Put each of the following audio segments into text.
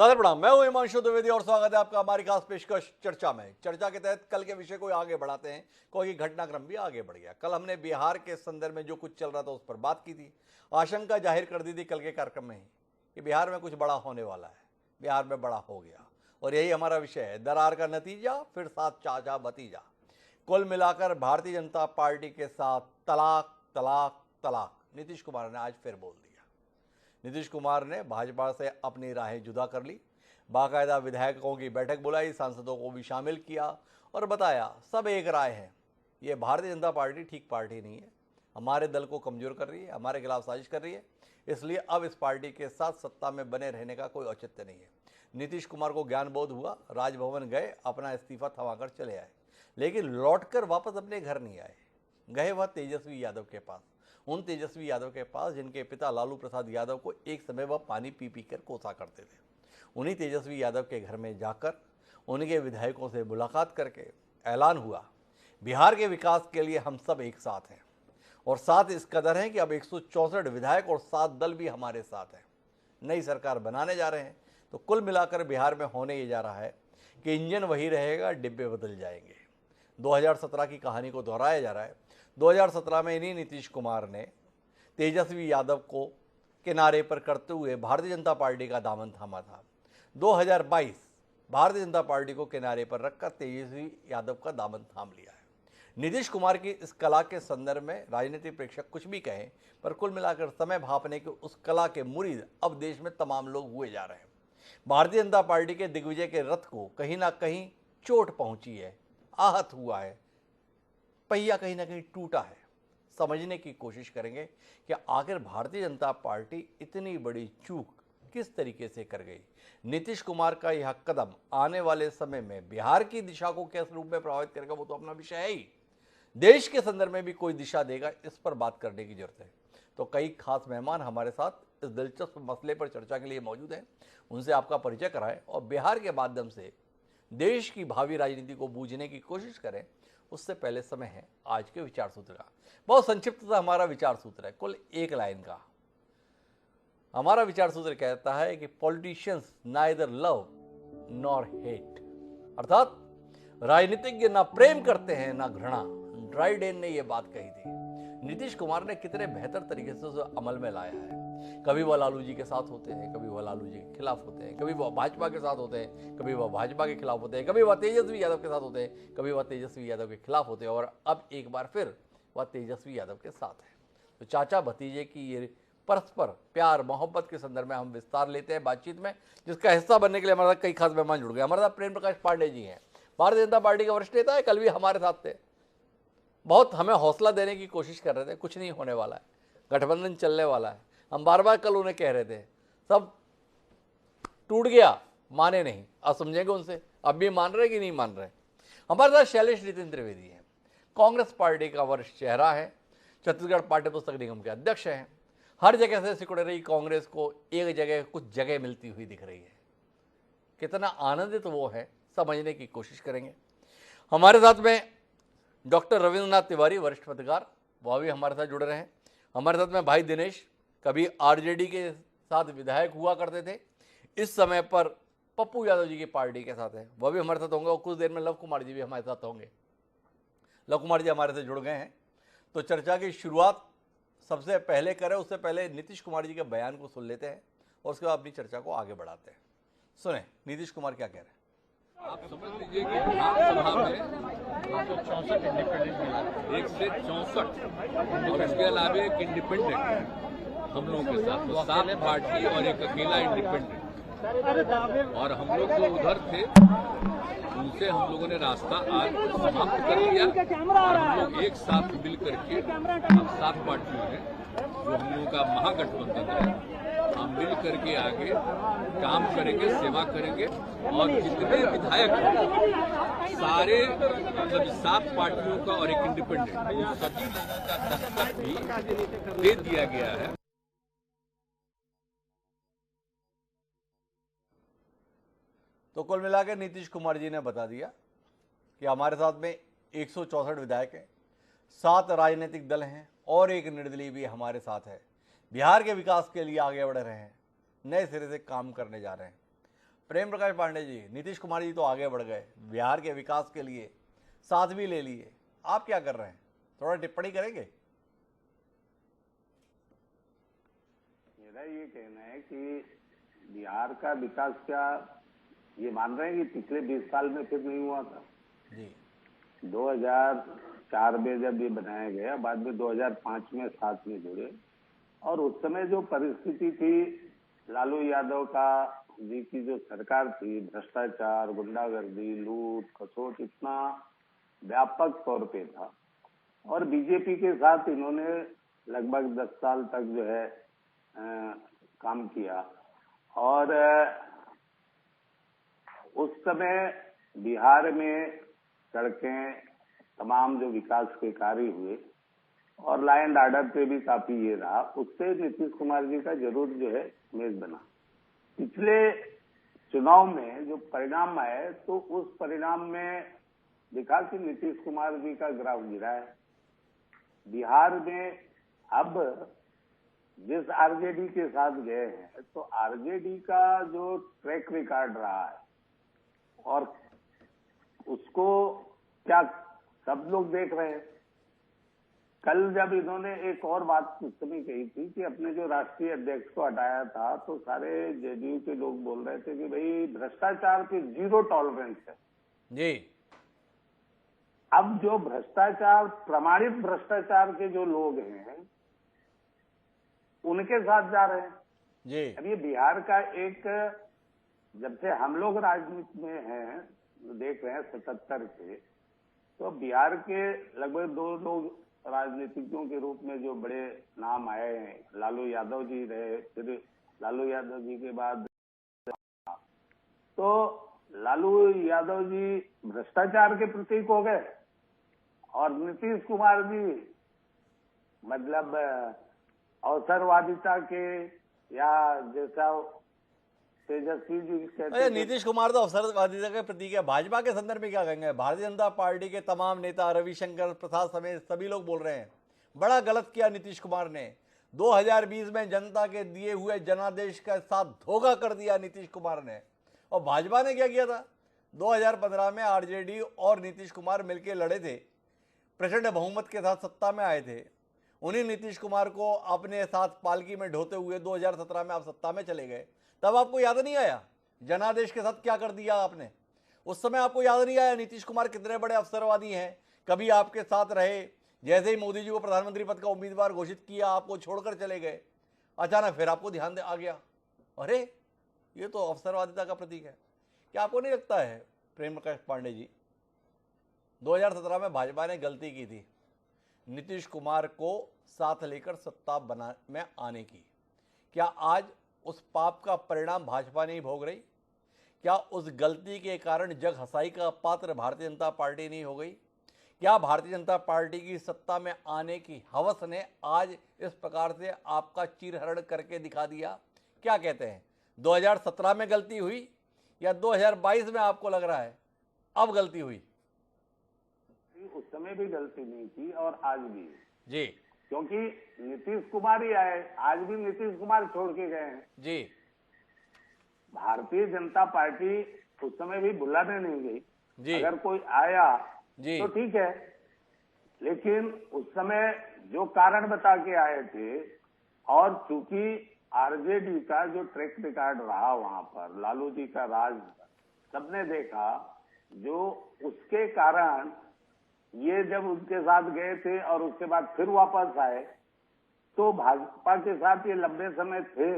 सादर प्रणाम। मैं हूं हिमांशु द्विवेदी और स्वागत है आपका हमारी खास पेशकश चर्चा में। चर्चा के तहत कल के विषय को आगे बढ़ाते हैं, क्योंकि घटनाक्रम भी आगे बढ़ गया। कल हमने बिहार के संदर्भ में जो कुछ चल रहा था उस पर बात की थी, आशंका जाहिर कर दी थी कल के कार्यक्रम में ही कि बिहार में कुछ बड़ा होने वाला है। बिहार में बड़ा हो गया और यही हमारा विषय है, दरार का नतीजा फिर साथ चाचा भतीजा। कुल मिलाकर भारतीय जनता पार्टी के साथ तलाक तलाक तलाक। नीतीश कुमार ने आज फिर बोल दिया। नीतीश कुमार ने भाजपा से अपनी राहें जुदा कर ली, बाकायदा विधायकों की बैठक बुलाई, सांसदों को भी शामिल किया और बताया सब एक राय है। ये भारतीय जनता पार्टी ठीक पार्टी नहीं है, हमारे दल को कमजोर कर रही है, हमारे खिलाफ साजिश कर रही है, इसलिए अब इस पार्टी के साथ सत्ता में बने रहने का कोई औचित्य नहीं है। नीतीश कुमार को ज्ञान बोध हुआ, राजभवन गए, अपना इस्तीफा थमाकर चले आए, लेकिन लौटकर वापस अपने घर नहीं आए। गए वह तेजस्वी यादव के पास, उन तेजस्वी यादव के पास जिनके पिता लालू प्रसाद यादव को एक समय वह पानी पी पी कर कोसा करते थे। उन्हीं तेजस्वी यादव के घर में जाकर उनके विधायकों से मुलाकात करके ऐलान हुआ, बिहार के विकास के लिए हम सब एक साथ हैं और साथ इस कदर हैं कि अब 164 विधायक और 7 दल भी हमारे साथ हैं। नई सरकार बनाने जा रहे हैं। तो कुल मिलाकर बिहार में होने ये जा रहा है कि इंजन वही रहेगा, डिब्बे बदल जाएंगे। 2017 की कहानी को दोहराया जा रहा है। 2017 में इन्हीं नीतीश कुमार ने तेजस्वी यादव को किनारे पर करते हुए भारतीय जनता पार्टी का दामन थामा था। 2022 भारतीय जनता पार्टी को किनारे पर रखकर तेजस्वी यादव का दामन थाम लिया है। नीतीश कुमार की इस कला के संदर्भ में राजनीतिक प्रेक्षक कुछ भी कहें, पर कुल मिलाकर समय भांपने की उस कला के मुरीद अब देश में तमाम लोग हुए जा रहे हैं। भारतीय जनता पार्टी के दिग्विजय के रथ को कहीं ना कहीं चोट पहुंची है, आहत हुआ है, पहिया कहीं ना कहीं टूटा है। समझने की कोशिश करेंगे कि आखिर भारतीय जनता पार्टी इतनी बड़ी चूक किस तरीके से कर गई। नीतीश कुमार का यह कदम आने वाले समय में बिहार की दिशा को किस रूप में प्रभावित करेगा वो तो अपना विषय है ही, देश के संदर्भ में भी कोई दिशा देगा, इस पर बात करने की जरूरत है। तो कई खास मेहमान हमारे साथ इस दिलचस्प मसले पर चर्चा के लिए मौजूद हैं, उनसे आपका परिचय कराएं और बिहार के माध्यम से देश की भावी राजनीति को बूझने की कोशिश करें। उससे पहले समय है आज के विचार सूत्र का। बहुत संक्षिप्त सा हमारा विचार सूत्र है, कुल एक लाइन का। हमारा विचार सूत्र कहता है कि politicians neither love nor hate, अर्थात राजनीतिज्ञ ना प्रेम करते हैं ना घृणा। ड्राइडेन ने यह बात कही थी। नीतीश कुमार ने कितने बेहतर तरीके से उसे अमल में लाया है। कभी वह लालू जी के साथ होते हैं, कभी वह लालू जी के खिलाफ होते हैं, कभी वह भाजपा के साथ होते हैं, कभी वह भाजपा के खिलाफ होते हैं, कभी वह तेजस्वी यादव के साथ होते हैं, कभी वह तेजस्वी यादव के खिलाफ होते हैं और अब एक बार फिर वह तेजस्वी यादव के साथ है। तो चाचा भतीजे की ये परस्पर प्यार मोहब्बत के संदर्भ में हम विस्तार लेते हैं बातचीत में, जिसका हिस्सा बनने के लिए हमारे साथ कई खास मेहमान जुड़ गए। हमारे साथ प्रेम प्रकाश पांडे जी हैं, भारतीय जनता पार्टी के वरिष्ठ नेता है, कल भी हमारे साथ थे। बहुत हमें हौसला देने की कोशिश कर रहे थे, कुछ नहीं होने वाला है, गठबंधन चलने वाला है। हम बार बार कल उन्हें कह रहे थे सब टूट गया, माने नहीं। अब समझेंगे उनसे, अब भी मान रहे कि नहीं मान रहे। हमारे साथ शैलेश नितिन त्रिवेदी हैं, कांग्रेस पार्टी का वरिष्ठ चेहरा है, छत्तीसगढ़ पाठ्य पुस्तक निगम के अध्यक्ष हैं। हर जगह से सिकुड़ रही कांग्रेस को एक जगह कुछ जगह मिलती हुई दिख रही है। कितना आनंदित वो है, समझने की कोशिश करेंगे। हमारे साथ में डॉक्टर रविंद्रनाथ तिवारी, वरिष्ठ पत्रकार, वह भी हमारे साथ जुड़ रहे हैं। हमारे साथ में भाई दिनेश, कभी आरजेडी के साथ विधायक हुआ करते थे, इस समय पर पप्पू यादव जी की पार्टी के साथ है, वह भी हमारे साथ होंगे और कुछ देर में लव कुमार जी भी हमारे साथ होंगे। लव कुमार जी हमारे से जुड़ गए हैं। तो चर्चा की शुरुआत सबसे पहले करें, उससे पहले नीतीश कुमार जी के बयान को सुन लेते हैं और उसके बाद अपनी चर्चा को आगे बढ़ाते हैं। सुने नीतीश कुमार क्या कह रहे हैं। आप समझ लीजिए कि विधानसभा में 164 इंडिपेंडेंट, 164 और इसके अलावा एक इंडिपेंडेंट हम लोगों के साथ, तो 7 पार्टी और एक अकेला इंडिपेंडेंट। और हम लोग जो उधर थे उनसे हम लोगों ने रास्ता आज समाप्त कर लिया और हम लोग एक साथ मिल करके हम 7 पार्टियों में जो हम लोगों का महागठबंधन है, हम मिल करके आगे काम करेंगे, सेवा करेंगे और जितने विधायक सारे मतलब 7 पार्टियों का और एक इंडिपेंडेंट, उन सभी लोगों का दस्तखत भी दे दिया गया है। तो कुल मिलाकर नीतीश कुमार जी ने बता दिया कि हमारे साथ में 164 विधायक हैं, 7 राजनीतिक दल हैं और एक निर्दलीय भी हमारे साथ है। बिहार के विकास के लिए आगे बढ़ रहे हैं, नए सिरे से काम करने जा रहे हैं। प्रेम प्रकाश पांडे जी, नीतीश कुमार जी तो आगे बढ़ गए, बिहार के विकास के लिए साथ भी ले लिए, आप क्या कर रहे हैं, थोड़ा टिप्पणी करेंगे? मेरा ये कहना है कि बिहार का विकास क्या ये मान रहे हैं कि पिछले 20 साल में फिर नहीं हुआ था? जी 2004 में जब ये बनाया गया, बाद में 2005 में साथ में जुड़े, और उस समय जो परिस्थिति थी, लालू यादव जी की जो सरकार थी, भ्रष्टाचार, गुंडागर्दी, लूट खसोट इतना व्यापक तौर पे था, और बीजेपी के साथ इन्होंने लगभग 10 साल तक जो है काम किया, और उस समय बिहार में सड़कें, तमाम जो विकास के कार्य हुए, और लॉ एंड ऑर्डर पे भी काफी ये रहा, उससे नीतीश कुमार जी का जरूर जो है इमेज बना। पिछले चुनाव में जो परिणाम आए, तो उस परिणाम में दिखा कि नीतीश कुमार जी का ग्राफ गिरा है। बिहार में अब जिस आरजेडी के साथ गए हैं, तो आरजेडी का जो ट्रैक रिकॉर्ड रहा है, और उसको क्या सब लोग देख रहे हैं। कल जब इन्होंने एक और बात उस समय कही थी कि अपने जो राष्ट्रीय अध्यक्ष को हटाया था, तो सारे जेडीयू के लोग बोल रहे थे कि भाई भ्रष्टाचार पे 0 टॉलरेंस है जी। अब जो भ्रष्टाचार, प्रमाणित भ्रष्टाचार के जो लोग हैं, उनके साथ जा रहे हैं जी। अब ये बिहार का एक, जब से हम लोग राजनीति में हैं, देख रहे हैं 77 से, तो बिहार के लगभग 2 लोग राजनीतिज्ञों के रूप में जो बड़े नाम आए हैं, लालू यादव जी रहे, फिर लालू यादव जी के बाद तो लालू यादव जी भ्रष्टाचार के प्रतीक हो गए, और नीतीश कुमार जी मतलब अवसरवादिता के, या जैसा तेजस्वी जी कहते अरे थे। नीतीश कुमार तो अवसरवादिता के प्रतीक है। भाजपा के संदर्भ में क्या कहेंगे? भारतीय जनता पार्टी के तमाम नेता, रविशंकर प्रसाद समेत सभी लोग बोल रहे हैं बड़ा गलत किया नीतीश कुमार ने, 2020 में जनता के दिए हुए जनादेश के साथ धोखा कर दिया नीतीश कुमार ने। और भाजपा ने क्या किया था? 2015 में आरजेडी और नीतीश कुमार मिलकर लड़े थे, प्रचंड बहुमत के साथ सत्ता में आए थे। उन्हीं नीतीश कुमार को अपने साथ पालकी में ढोते हुए 2017 में आप सत्ता में चले गए। तब आपको याद नहीं आया जनादेश के साथ क्या कर दिया आपने? उस समय आपको याद नहीं आया नीतीश कुमार कितने बड़े अवसरवादी हैं? कभी आपके साथ रहे, जैसे ही मोदी जी को प्रधानमंत्री पद का उम्मीदवार घोषित किया, आपको छोड़कर चले गए, अचानक फिर आपको ध्यान आ गया, अरे ये तो अवसरवादिता का प्रतीक है। क्या आपको नहीं लगता है प्रेम प्रकाश पांडे जी, 2017 में भाजपा ने गलती की थी नीतीश कुमार को साथ लेकर सत्ता बना में आने की? क्या आज उस पाप का परिणाम भाजपा नहीं भोग रही? क्या उस गलती के कारण जग हंसाई का पात्र भारतीय जनता पार्टी नहीं हो गई? क्या भारतीय जनता पार्टी की सत्ता में आने की हवस ने आज इस प्रकार से आपका चीरहरण करके दिखा दिया? क्या कहते हैं, 2017 में गलती हुई या 2022 में आपको लग रहा है अब गलती हुई? उस समय भी गलती नहीं की और आज भी जी, क्योंकि नीतीश कुमार ही आए, आज भी नीतीश कुमार छोड़ के गए हैं जी। भारतीय जनता पार्टी उस समय भी बुलाने नहीं गई जी। अगर कोई आया जी। तो ठीक है, लेकिन उस समय जो कारण बता के आए थे, और चूंकि आरजेडी का जो ट्रैक रिकॉर्ड रहा वहां पर, लालू जी का राज सबने देखा, जो उसके कारण ये जब उनके साथ गए थे और उसके बाद फिर वापस आए, तो भाजपा के साथ ये लंबे समय थे,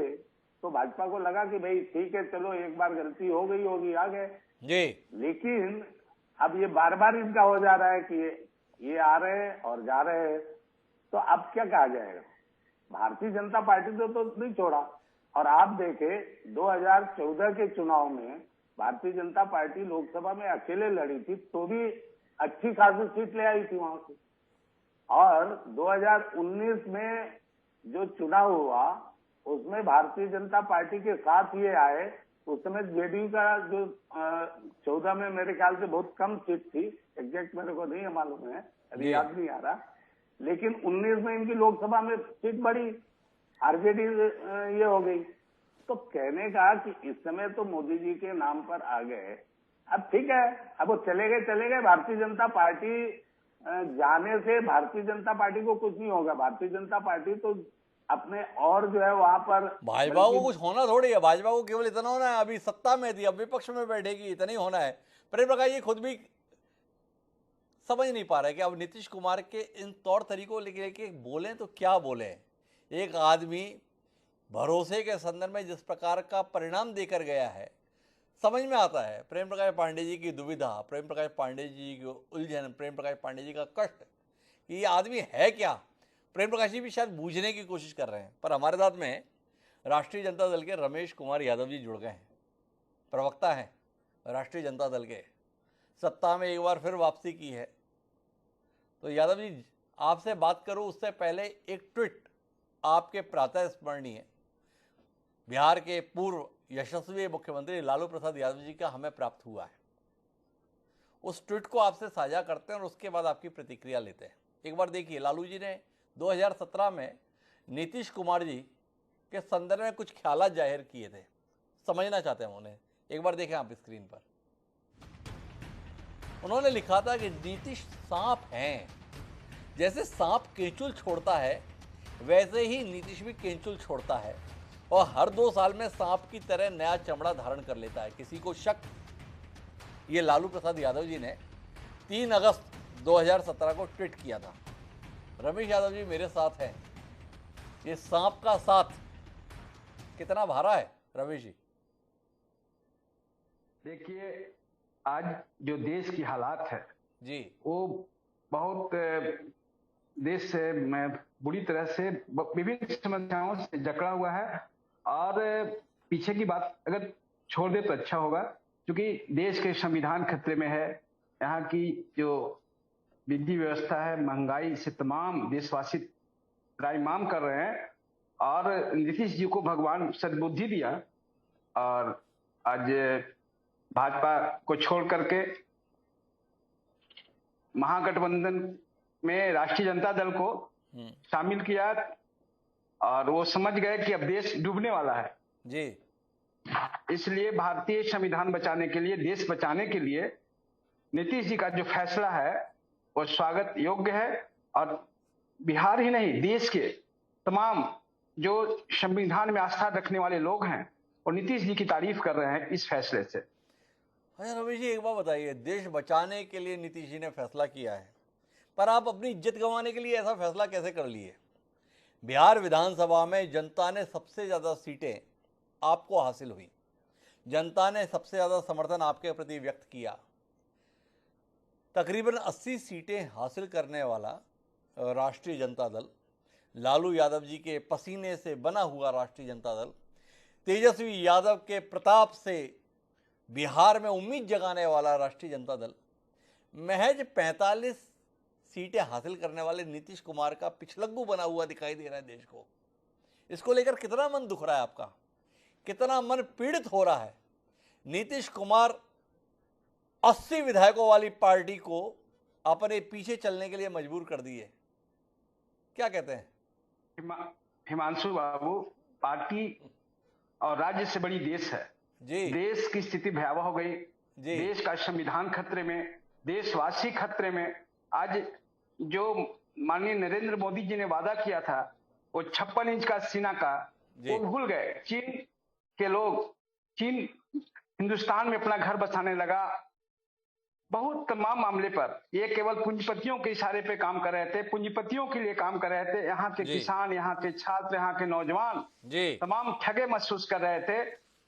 तो भाजपा को लगा कि भाई ठीक है, चलो एक बार गलती हो गई होगी, आ गए जी। लेकिन अब ये बार बार इनका हो जा रहा है कि ये आ रहे हैं और जा रहे हैं, तो अब क्या कहा जाएगा? भारतीय जनता पार्टी तो नहीं छोड़ा। और आप देखें 2014 के चुनाव में भारतीय जनता पार्टी लोकसभा में अकेले लड़ी थी, तो भी अच्छी खासी सीट ले आई थी वहां से। और 2019 में जो चुनाव हुआ, उसमें भारतीय जनता पार्टी के साथ ये आए। उस समय जेडीयू का जो 14 में मेरे ख्याल से बहुत कम सीट थी, एग्जैक्ट मेरे को नहीं मालूम है, अभी याद नहीं आ रहा, लेकिन 19 में इनकी लोकसभा में सीट बढ़ी, आरजेडी ये हो गई। तो कहने का कि इस समय तो मोदी जी के नाम पर आ गए, अब ठीक है, अब वो चले गए। भारतीय जनता पार्टी जाने से भारतीय जनता पार्टी को कुछ नहीं होगा। भारतीय जनता पार्टी तो अपने और जो है वहां पर भाजपा को कुछ होना थोड़ी है, भाजपा को केवल इतना होना है, अभी सत्ता में थी अब विपक्ष में बैठेगी, इतना ही होना है। प्रेम प्रकाश जी खुद भी समझ नहीं पा रहे कि अब नीतीश कुमार के इन तौर तरीकों लेके बोलें तो क्या बोलें। एक आदमी भरोसे के संदर्भ में जिस प्रकार का परिणाम देकर गया है, समझ में आता है प्रेम प्रकाश पांडे जी की दुविधा, प्रेम प्रकाश पांडे जी की उलझन, प्रेम प्रकाश पांडे जी का कष्ट कि ये आदमी है क्या। प्रेम प्रकाश जी भी शायद बूझने की कोशिश कर रहे हैं। पर हमारे साथ में राष्ट्रीय जनता दल के रमेश कुमार यादव जी जुड़ गए हैं, प्रवक्ता हैं राष्ट्रीय जनता दल के, सत्ता में एक बार फिर वापसी की है। तो यादव जी आपसे बात करूं उससे पहले एक ट्वीट आपके प्रातः स्मरणीय बिहार के पूर्व यशस्वी मुख्यमंत्री लालू प्रसाद यादव जी का हमें प्राप्त हुआ है। उस ट्वीट को आपसे साझा करते हैं और उसके बाद आपकी प्रतिक्रिया लेते हैं। एक बार देखिए, लालू जी ने 2017 में नीतीश कुमार जी के संदर्भ में कुछ ख्यालात जाहिर किए थे, समझना चाहते हैं उन्हें। एक बार देखें आप स्क्रीन पर। उन्होंने लिखा था कि नीतीश सांप हैं, जैसे सांप केंचुल छोड़ता है वैसे ही नीतीश भी केंचुल छोड़ता है और हर 2 साल में सांप की तरह नया चमड़ा धारण कर लेता है। किसी को शक? ये लालू प्रसाद यादव जी ने 3 अगस्त 2017 को ट्वीट किया था। रमेश यादव जी मेरे साथ हैं। ये सांप का साथ कितना भारा है रमेश जी? देखिए, आज जो देश की हालात है जी, वो बहुत देश से बुरी तरह से विभिन्न समस्याओं से जकड़ा हुआ है। और पीछे की बात अगर छोड़ दे तो अच्छा होगा, क्योंकि देश के संविधान खतरे में है। यहाँ की जो विधि व्यवस्था है, महंगाई से तमाम देशवासी त्राहिमाम कर रहे हैं। और नीतीश जी को भगवान सद्बुद्धि दिया और आज भाजपा को छोड़ करके महागठबंधन में राष्ट्रीय जनता दल को शामिल किया और वो समझ गए कि अब देश डूबने वाला है जी। इसलिए भारतीय संविधान बचाने के लिए, देश बचाने के लिए नीतीश जी का जो फैसला है वो स्वागत योग्य है। और बिहार ही नहीं, देश के तमाम जो संविधान में आस्था रखने वाले लोग हैं और नीतीश जी की तारीफ कर रहे हैं इस फैसले से। अच्छा रमेश जी, एक बात बताइए, देश बचाने के लिए नीतीश जी ने फैसला किया है, पर आप अपनी इज्जत गंवाने के लिए ऐसा फैसला कैसे कर लिए? बिहार विधानसभा में जनता ने सबसे ज़्यादा सीटें आपको हासिल हुई, जनता ने सबसे ज़्यादा समर्थन आपके प्रति व्यक्त किया। तकरीबन 80 सीटें हासिल करने वाला राष्ट्रीय जनता दल, लालू यादव जी के पसीने से बना हुआ राष्ट्रीय जनता दल, तेजस्वी यादव के प्रताप से बिहार में उम्मीद जगाने वाला राष्ट्रीय जनता दल, महज 45 सीटें हासिल करने वाले नीतीश कुमार का पिछलग्गू बना हुआ दिखाई दे रहा है देश को। इसको लेकर कितना मन दुख रहा है आपका, कितना मन पीड़ित हो रहा है? नीतीश कुमार 80 विधायकों वाली पार्टी को अपने पीछे चलने के लिए मजबूर कर दिए, क्या कहते हैं? हिमांशु बाबू, पार्टी और राज्य से बड़ी देश है जी। देश की स्थिति भयावह हो गई, देश का संविधान खतरे में, देशवासी खतरे में। आज जो माननीय नरेंद्र मोदी जी ने वादा किया था वो 56 इंच का सीना का, वो भूल गए। चीन के लोग, चीन हिंदुस्तान में अपना घर बसाने लगा। बहुत तमाम मामले पर ये केवल पूंजीपतियों के इशारे पे काम कर रहे थे, पूंजीपतियों के लिए काम कर रहे थे। यहाँ के किसान, यहाँ के छात्र, यहाँ के नौजवान तमाम ठगे महसूस कर रहे थे।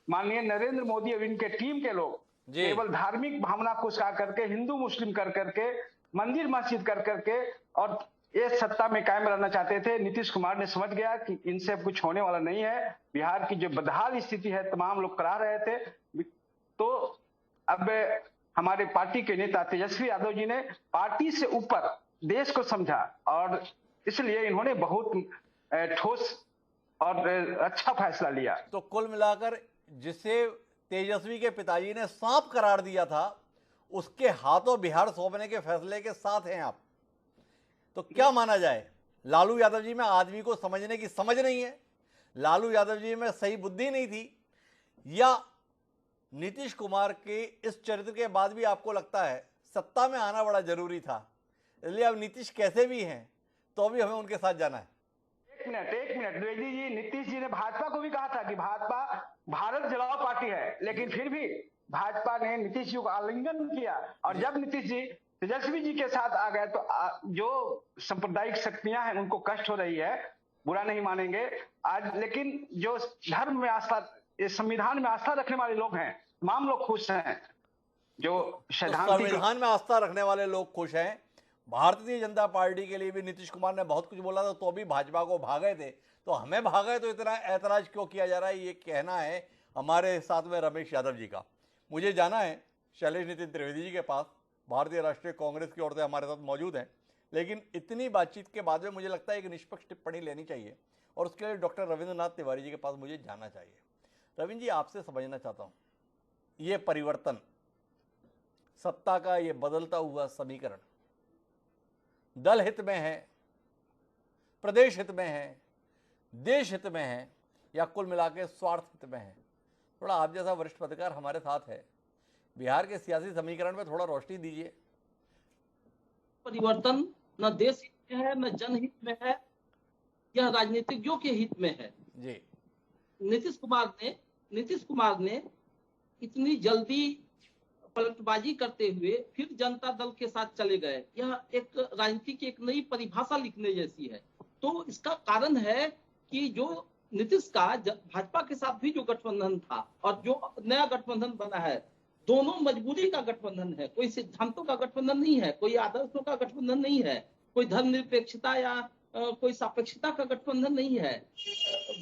माननीय नरेंद्र मोदी और इनके टीम के लोग केवल धार्मिक भावना को उकसा करके, हिंदू मुस्लिम कर करके, मंदिर मस्जिद कर करके और ये सत्ता में कायम रहना चाहते थे। नीतीश कुमार ने समझ गया कि इनसे अब कुछ होने वाला नहीं है। बिहार की जो बदहाल स्थिति है तमाम लोग करा रहे थे, तो अब हमारे पार्टी के नेता तेजस्वी यादव जी ने पार्टी से ऊपर देश को समझा और इसलिए इन्होंने बहुत ठोस और अच्छा फैसला लिया। तो कुल मिलाकर जिसे तेजस्वी के पिताजी ने सांप करार दिया था, उसके हाथों बिहार सौंपने के फैसले के साथ हैं आप। तो क्या माना जाए, लालू यादव जी में आदमी को समझने की समझ नहीं है, लालू यादव जी में सही बुद्धि नहीं थी, या नीतीश कुमार के इस चरित्र के बाद भी आपको लगता है सत्ता में आना बड़ा जरूरी था, इसलिए अब नीतीश कैसे भी हैं तो भी हमें उनके साथ जाना है? एक मिनट द्विवेदी जी, नीतीश जी ने भाजपा को भी कहा था कि भाजपा भारत जलाओ पार्टी है, लेकिन फिर भी भाजपा ने नीतीश जी को आलिंगन किया, और जब नीतीश जी तेजस्वी जी के साथ आ गए तो जो सांप्रदायिक शक्तियां हैं उनको कष्ट हो रही है, बुरा नहीं मानेंगे आज, लेकिन जो धर्म में आस्था, संविधान में आस्था रखने वाले लोग हैं, तमाम लोग खुश हैं। जो सैद्धांतिक संविधान में आस्था रखने वाले लोग खुश हैं। भारतीय जनता पार्टी के लिए भी नीतीश कुमार ने बहुत कुछ बोला था, तो भी भाजपा को भागे थे, तो हमें भागे तो इतना ऐतराज क्यों किया जा रहा है, ये कहना है हमारे साथ में रमेश यादव जी का। मुझे जाना है शैलेश नितिन त्रिवेदी जी के पास, भारतीय राष्ट्रीय कांग्रेस की ओर से हमारे साथ मौजूद हैं, लेकिन इतनी बातचीत के बाद में मुझे लगता है एक निष्पक्ष टिप्पणी लेनी चाहिए, और उसके लिए डॉक्टर रविंद्रनाथ तिवारी जी के पास मुझे जाना चाहिए। रविंद्र जी, आपसे समझना चाहता हूँ, ये परिवर्तन, सत्ता का ये बदलता हुआ समीकरण दल हित में है, प्रदेश हित में है, देश हित में है, या कुल मिला के स्वार्थ हित में है? थोड़ा आप जैसा वरिष्ठ पत्रकार हमारे साथ है, बिहार के सियासी समीकरण में थोड़ा रोशनी दीजिए। परिवर्तन न देश हित में है, न जनहित में है, यह राजनीतिज्ञों के हित में है जी। नीतीश कुमार ने इतनी जल्दी पलटबाजी करते हुए फिर जनता दल के साथ चले गए, यह एक राजनीति की एक नई परिभाषा लिखने जैसी है। तो इसका कारण है कि जो नीतीश का भाजपा के साथ भी जो गठबंधन था और जो नया गठबंधन बना है, दोनों मजबूरी का गठबंधन है, कोई सिद्धांतों का गठबंधन नहीं है, कोई आदर्शों का गठबंधन नहीं है, कोई धर्मनिरपेक्षता या कोई सापेक्षता का गठबंधन नहीं है।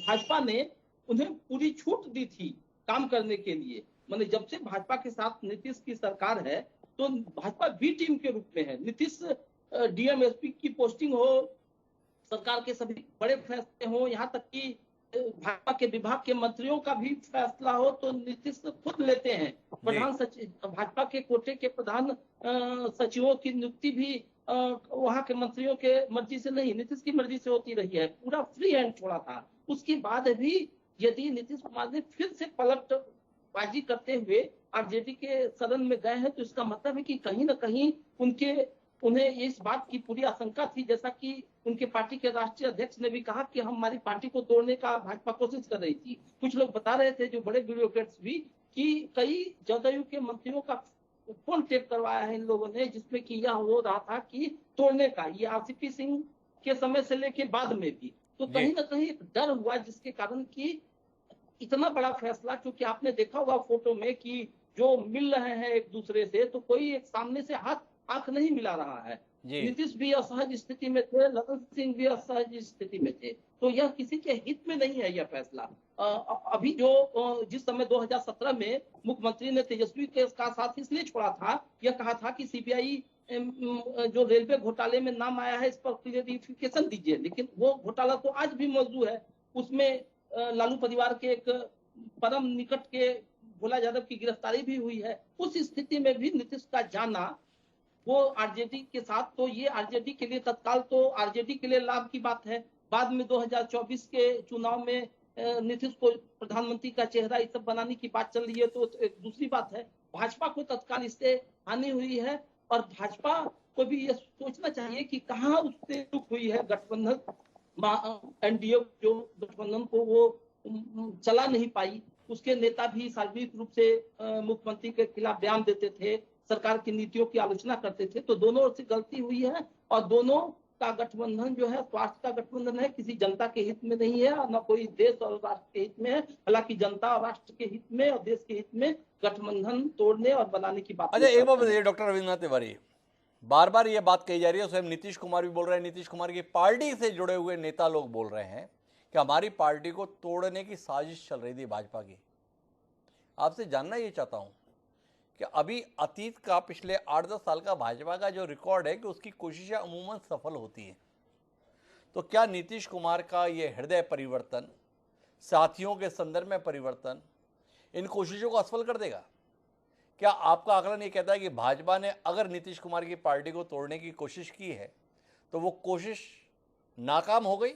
भाजपा ने उन्हें पूरी छूट दी थी काम करने के लिए। माने जब से भाजपा के साथ नीतीश की सरकार है तो भाजपा बी टीम के रूप में है। नीतीश डीएमएसपी की पोस्टिंग हो, सरकार के सभी बड़े फैसले हो, यहाँ तक कि भाजपा के विभाग के मंत्रियों का भी फैसला हो तो नीतीश खुद लेते हैं। प्रधान सचिव, भाजपा के कोटे के प्रधान सचिवों की नियुक्ति भी वहां के मंत्रियों के मर्जी से नहीं, नीतीश की मर्जी से होती रही है, पूरा फ्री हैंड छोड़ा था। उसके बाद भी यदि नीतीश कुमार ने फिर से पलटबाजी करते हुए आरजेडी के सदन में गए हैं, तो इसका मतलब है कि कहीं ना कहीं उन्हें इस बात की पूरी आशंका थी, जैसा कि उनके पार्टी के राष्ट्रीय अध्यक्ष ने भी कहा कि हमारी पार्टी को तोड़ने का भाजपा कोशिश कर रही थी। कुछ लोग बता रहे थे, जो बड़े ब्यूरोक्रेट्स भी, कि कई जदयू के मंत्रियों का फोन टेप करवाया है इन लोगों ने, जिसमें कि यह हो रहा था कि तोड़ने का, ये आरसीपी सिंह के समय से लेके बाद में भी। तो कहीं ना कहीं एक डर हुआ, जिसके कारण कि इतना बड़ा फैसला, क्योंकि आपने देखा होगा फोटो में कि जो मिल रहे हैं एक दूसरे से, तो कोई एक सामने से आंख नहीं मिला रहा है। नीतीश भी असहज स्थिति में थे, ललन सिंह भी असहज स्थिति में थे, तो यह किसी के हित में नहीं है यह फैसला। अभी जो जिस समय 2017 में मुख्यमंत्री ने तेजस्वी के साथ इसलिए छोड़ा था, यह कहा था कि सीबीआई जो रेलवे घोटाले में नाम आया है, इस पर क्लियरिफिकेशन दीजिए, लेकिन वो घोटाला तो आज भी मौजूद है। उसमें लालू परिवार के एक परम निकट के भोला यादव की गिरफ्तारी भी हुई है। उस स्थिति में भी नीतीश का जाना वो आरजेडी के साथ, तो ये आरजेडी के लिए तत्काल तो आरजेडी के लिए लाभ की बात है। बाद में 2024 के चुनाव में नीतीश को प्रधानमंत्री का चेहरा इस सब बनाने की बात चल रही है, तो एक दूसरी बात है। भाजपा को तत्काल इससे हानि हुई है, और भाजपा को भी ये सोचना चाहिए कि कहाँ उससे चूक हुई है। गठबंधन एनडीए जो गठबंधन को वो चला नहीं पाई, उसके नेता भी सार्वजनिक रूप से मुख्यमंत्री के खिलाफ बयान देते थे, सरकार की नीतियों की आलोचना करते थे। तो दोनों से गलती हुई है, और दोनों का गठबंधन जो है स्वार्थ का गठबंधन है, किसी जनता के हित में नहीं है, और न कोई देश और राष्ट्र के हित में है। हालांकि जनता और राष्ट्र के हित में और देश के हित में गठबंधन तोड़ने और बनाने की बात। अच्छा, एक बात बताइए डॉक्टर रविंद्रनाथ तिवारी, बार बार ये बात कही जा रही है, स्वयं नीतीश कुमार भी बोल रहे हैं, नीतीश कुमार की पार्टी से जुड़े हुए नेता लोग बोल रहे हैं कि हमारी पार्टी को तोड़ने की साजिश चल रही थी भाजपा की। आपसे जानना ये चाहता हूं कि अभी अतीत का पिछले 8-10 साल का भाजपा का जो रिकॉर्ड है कि उसकी कोशिशें अमूमन सफल होती हैं, तो क्या नीतीश कुमार का ये हृदय परिवर्तन, साथियों के संदर्भ में परिवर्तन, इन कोशिशों को असफल कर देगा? क्या आपका आकलन ये कहता है कि भाजपा ने अगर नीतीश कुमार की पार्टी को तोड़ने की कोशिश की है तो वो कोशिश नाकाम हो गई,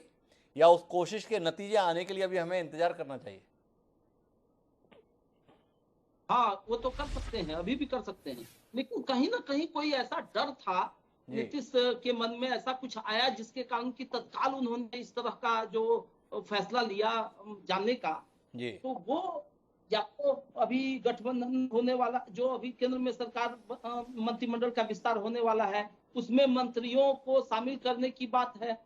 या उस कोशिश के नतीजे आने के लिए अभी हमें इंतजार करना चाहिए? हाँ, वो तो कर सकते हैं, अभी भी कर सकते हैं, लेकिन कहीं ना कहीं कोई ऐसा डर था नीतीश के मन में, ऐसा कुछ आया जिसके कारण कि तत्काल उन्होंने इस तरह का जो फैसला लिया जाने का। जी। तो वो या तो अभी गठबंधन होने वाला, जो अभी केंद्र में सरकार मंत्रिमंडल का विस्तार होने वाला है, उसमें मंत्रियों को शामिल करने की बात है।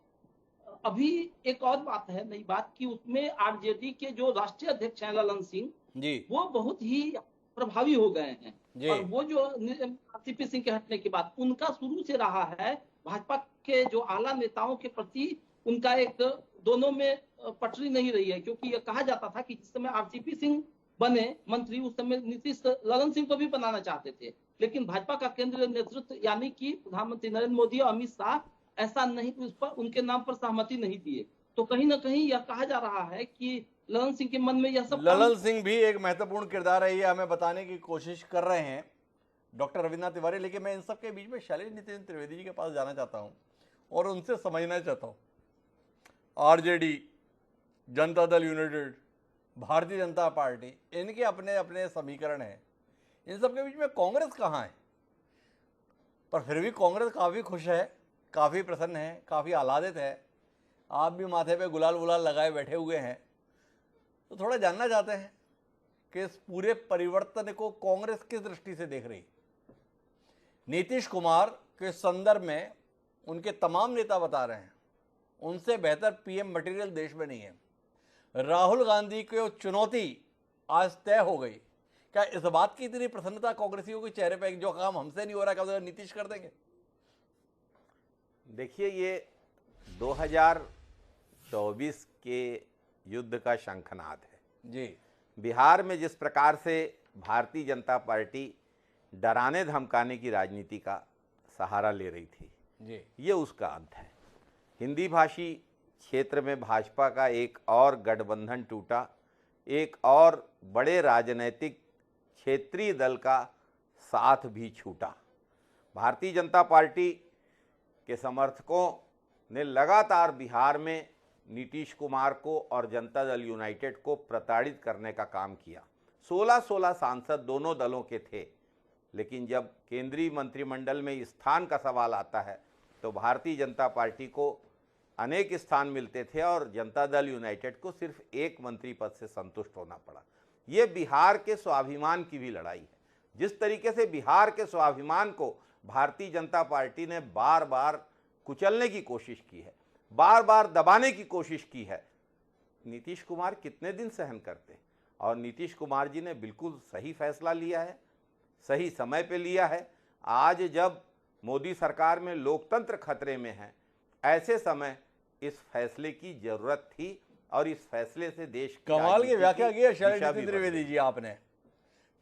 अभी एक और बात है, नई बात, कि उसमें आरजेडी के जो राष्ट्रीय अध्यक्ष हैं ललन सिंह जी। वो बहुत ही प्रभावी हो गए हैं। जी। और वो जो आरसीपी सिंह के हटने के बाद उनका शुरू से रहा है भाजपा के जो आला नेताओं के प्रति उनका एक, दोनों में पटरी नहीं रही है, क्योंकि यह कहा जाता था कि जिस समय आरसीपी सिंह बने मंत्री उस समय नीतीश ललन सिंह को भी बनाना चाहते थे, लेकिन भाजपा का केंद्रीय नेतृत्व यानी कि प्रधानमंत्री नरेंद्र मोदी और अमित शाह ऐसा नहीं, उस पर उनके नाम पर सहमति नहीं दिए। तो कहीं ना कहीं यह कहा जा रहा है कि ललन सिंह के मन में यह सब, ललन सिंह भी एक महत्वपूर्ण किरदार है, ये हमें बताने की कोशिश कर रहे हैं डॉक्टर रविन्द्रनाथ तिवारी। लेकिन मैं इन सब के बीच में शैलेश नितिन त्रिवेदी जी के पास जाना चाहता हूं और उनसे समझना चाहता हूं, RJD, Janata Dal United, Bharatiya Janata party, इनके अपने अपने समीकरण हैं, इन सब के बीच में कांग्रेस कहाँ है? पर फिर भी कांग्रेस काफ़ी खुश है, काफ़ी प्रसन्न है, काफ़ी आह्लादित है। आप भी माथे पे गुलाल वुलाल लगाए बैठे हुए हैं। तो थोड़ा जानना चाहते हैं कि इस पूरे परिवर्तन को कांग्रेस किस दृष्टि से देख रही? नीतीश कुमार के संदर्भ में उनके तमाम नेता बता रहे हैं उनसे बेहतर पीएम मटेरियल देश में नहीं है। राहुल गांधी की चुनौती आज तय हो गई। क्या इस बात की इतनी प्रसन्नता कांग्रेसियों के चेहरे पर, जो काम हमसे नहीं हो रहा क्या नीतीश कर देंगे? देखिए, ये 2024 के युद्ध का शंखनाद है जी। बिहार में जिस प्रकार से भारतीय जनता पार्टी डराने धमकाने की राजनीति का सहारा ले रही थी जी, ये उसका अंत है। हिंदी भाषी क्षेत्र में भाजपा का एक और गठबंधन टूटा, एक और बड़े राजनैतिक क्षेत्रीय दल का साथ भी छूटा। भारतीय जनता पार्टी के समर्थकों ने लगातार बिहार में नीतीश कुमार को और जनता दल यूनाइटेड को प्रताड़ित करने का काम किया। 16-16 सांसद दोनों दलों के थे, लेकिन जब केंद्रीय मंत्रिमंडल में स्थान का सवाल आता है तो भारतीय जनता पार्टी को अनेक स्थान मिलते थे और जनता दल यूनाइटेड को सिर्फ एक मंत्री पद से संतुष्ट होना पड़ा। ये बिहार के स्वाभिमान की भी लड़ाई है। जिस तरीके से बिहार के स्वाभिमान को भारतीय जनता पार्टी ने बार बार कुचलने की कोशिश की है, बार बार दबाने की कोशिश की है, नीतीश कुमार कितने दिन सहन करते? और नीतीश कुमार जी ने बिल्कुल सही फैसला लिया है, सही समय पे लिया है। आज जब मोदी सरकार में लोकतंत्र खतरे में है, ऐसे समय इस फैसले की जरूरत थी और इस फैसले से देश कमाल की व्याख्या की है शैलेश नितिन त्रिवेदी जी आपने।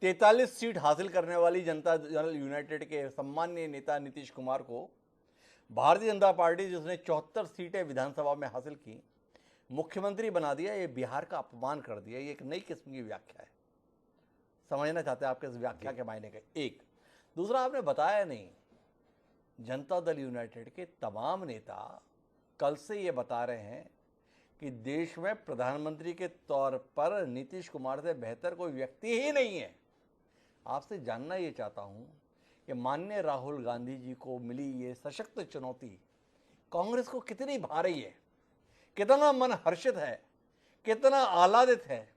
43 सीट हासिल करने वाली जनता दल यूनाइटेड के सम्मानीय नेता नीतीश कुमार को भारतीय जनता पार्टी, जिसने 74 सीटें विधानसभा में हासिल की, मुख्यमंत्री बना दिया। ये बिहार का अपमान कर दिया। ये एक नई किस्म की व्याख्या है। समझना चाहते हैं आपके इस व्याख्या के मायने का? एक दूसरा आपने बताया नहीं, जनता दल यूनाइटेड के तमाम नेता कल से ये बता रहे हैं कि देश में प्रधानमंत्री के तौर पर नीतीश कुमार से बेहतर कोई व्यक्ति ही नहीं है। आपसे जानना ये चाहता हूं कि माननीय राहुल गांधी जी को मिली ये सशक्त चुनौती कांग्रेस को कितनी भा रही है, कितना मन हर्षित है, कितना आह्लादित है,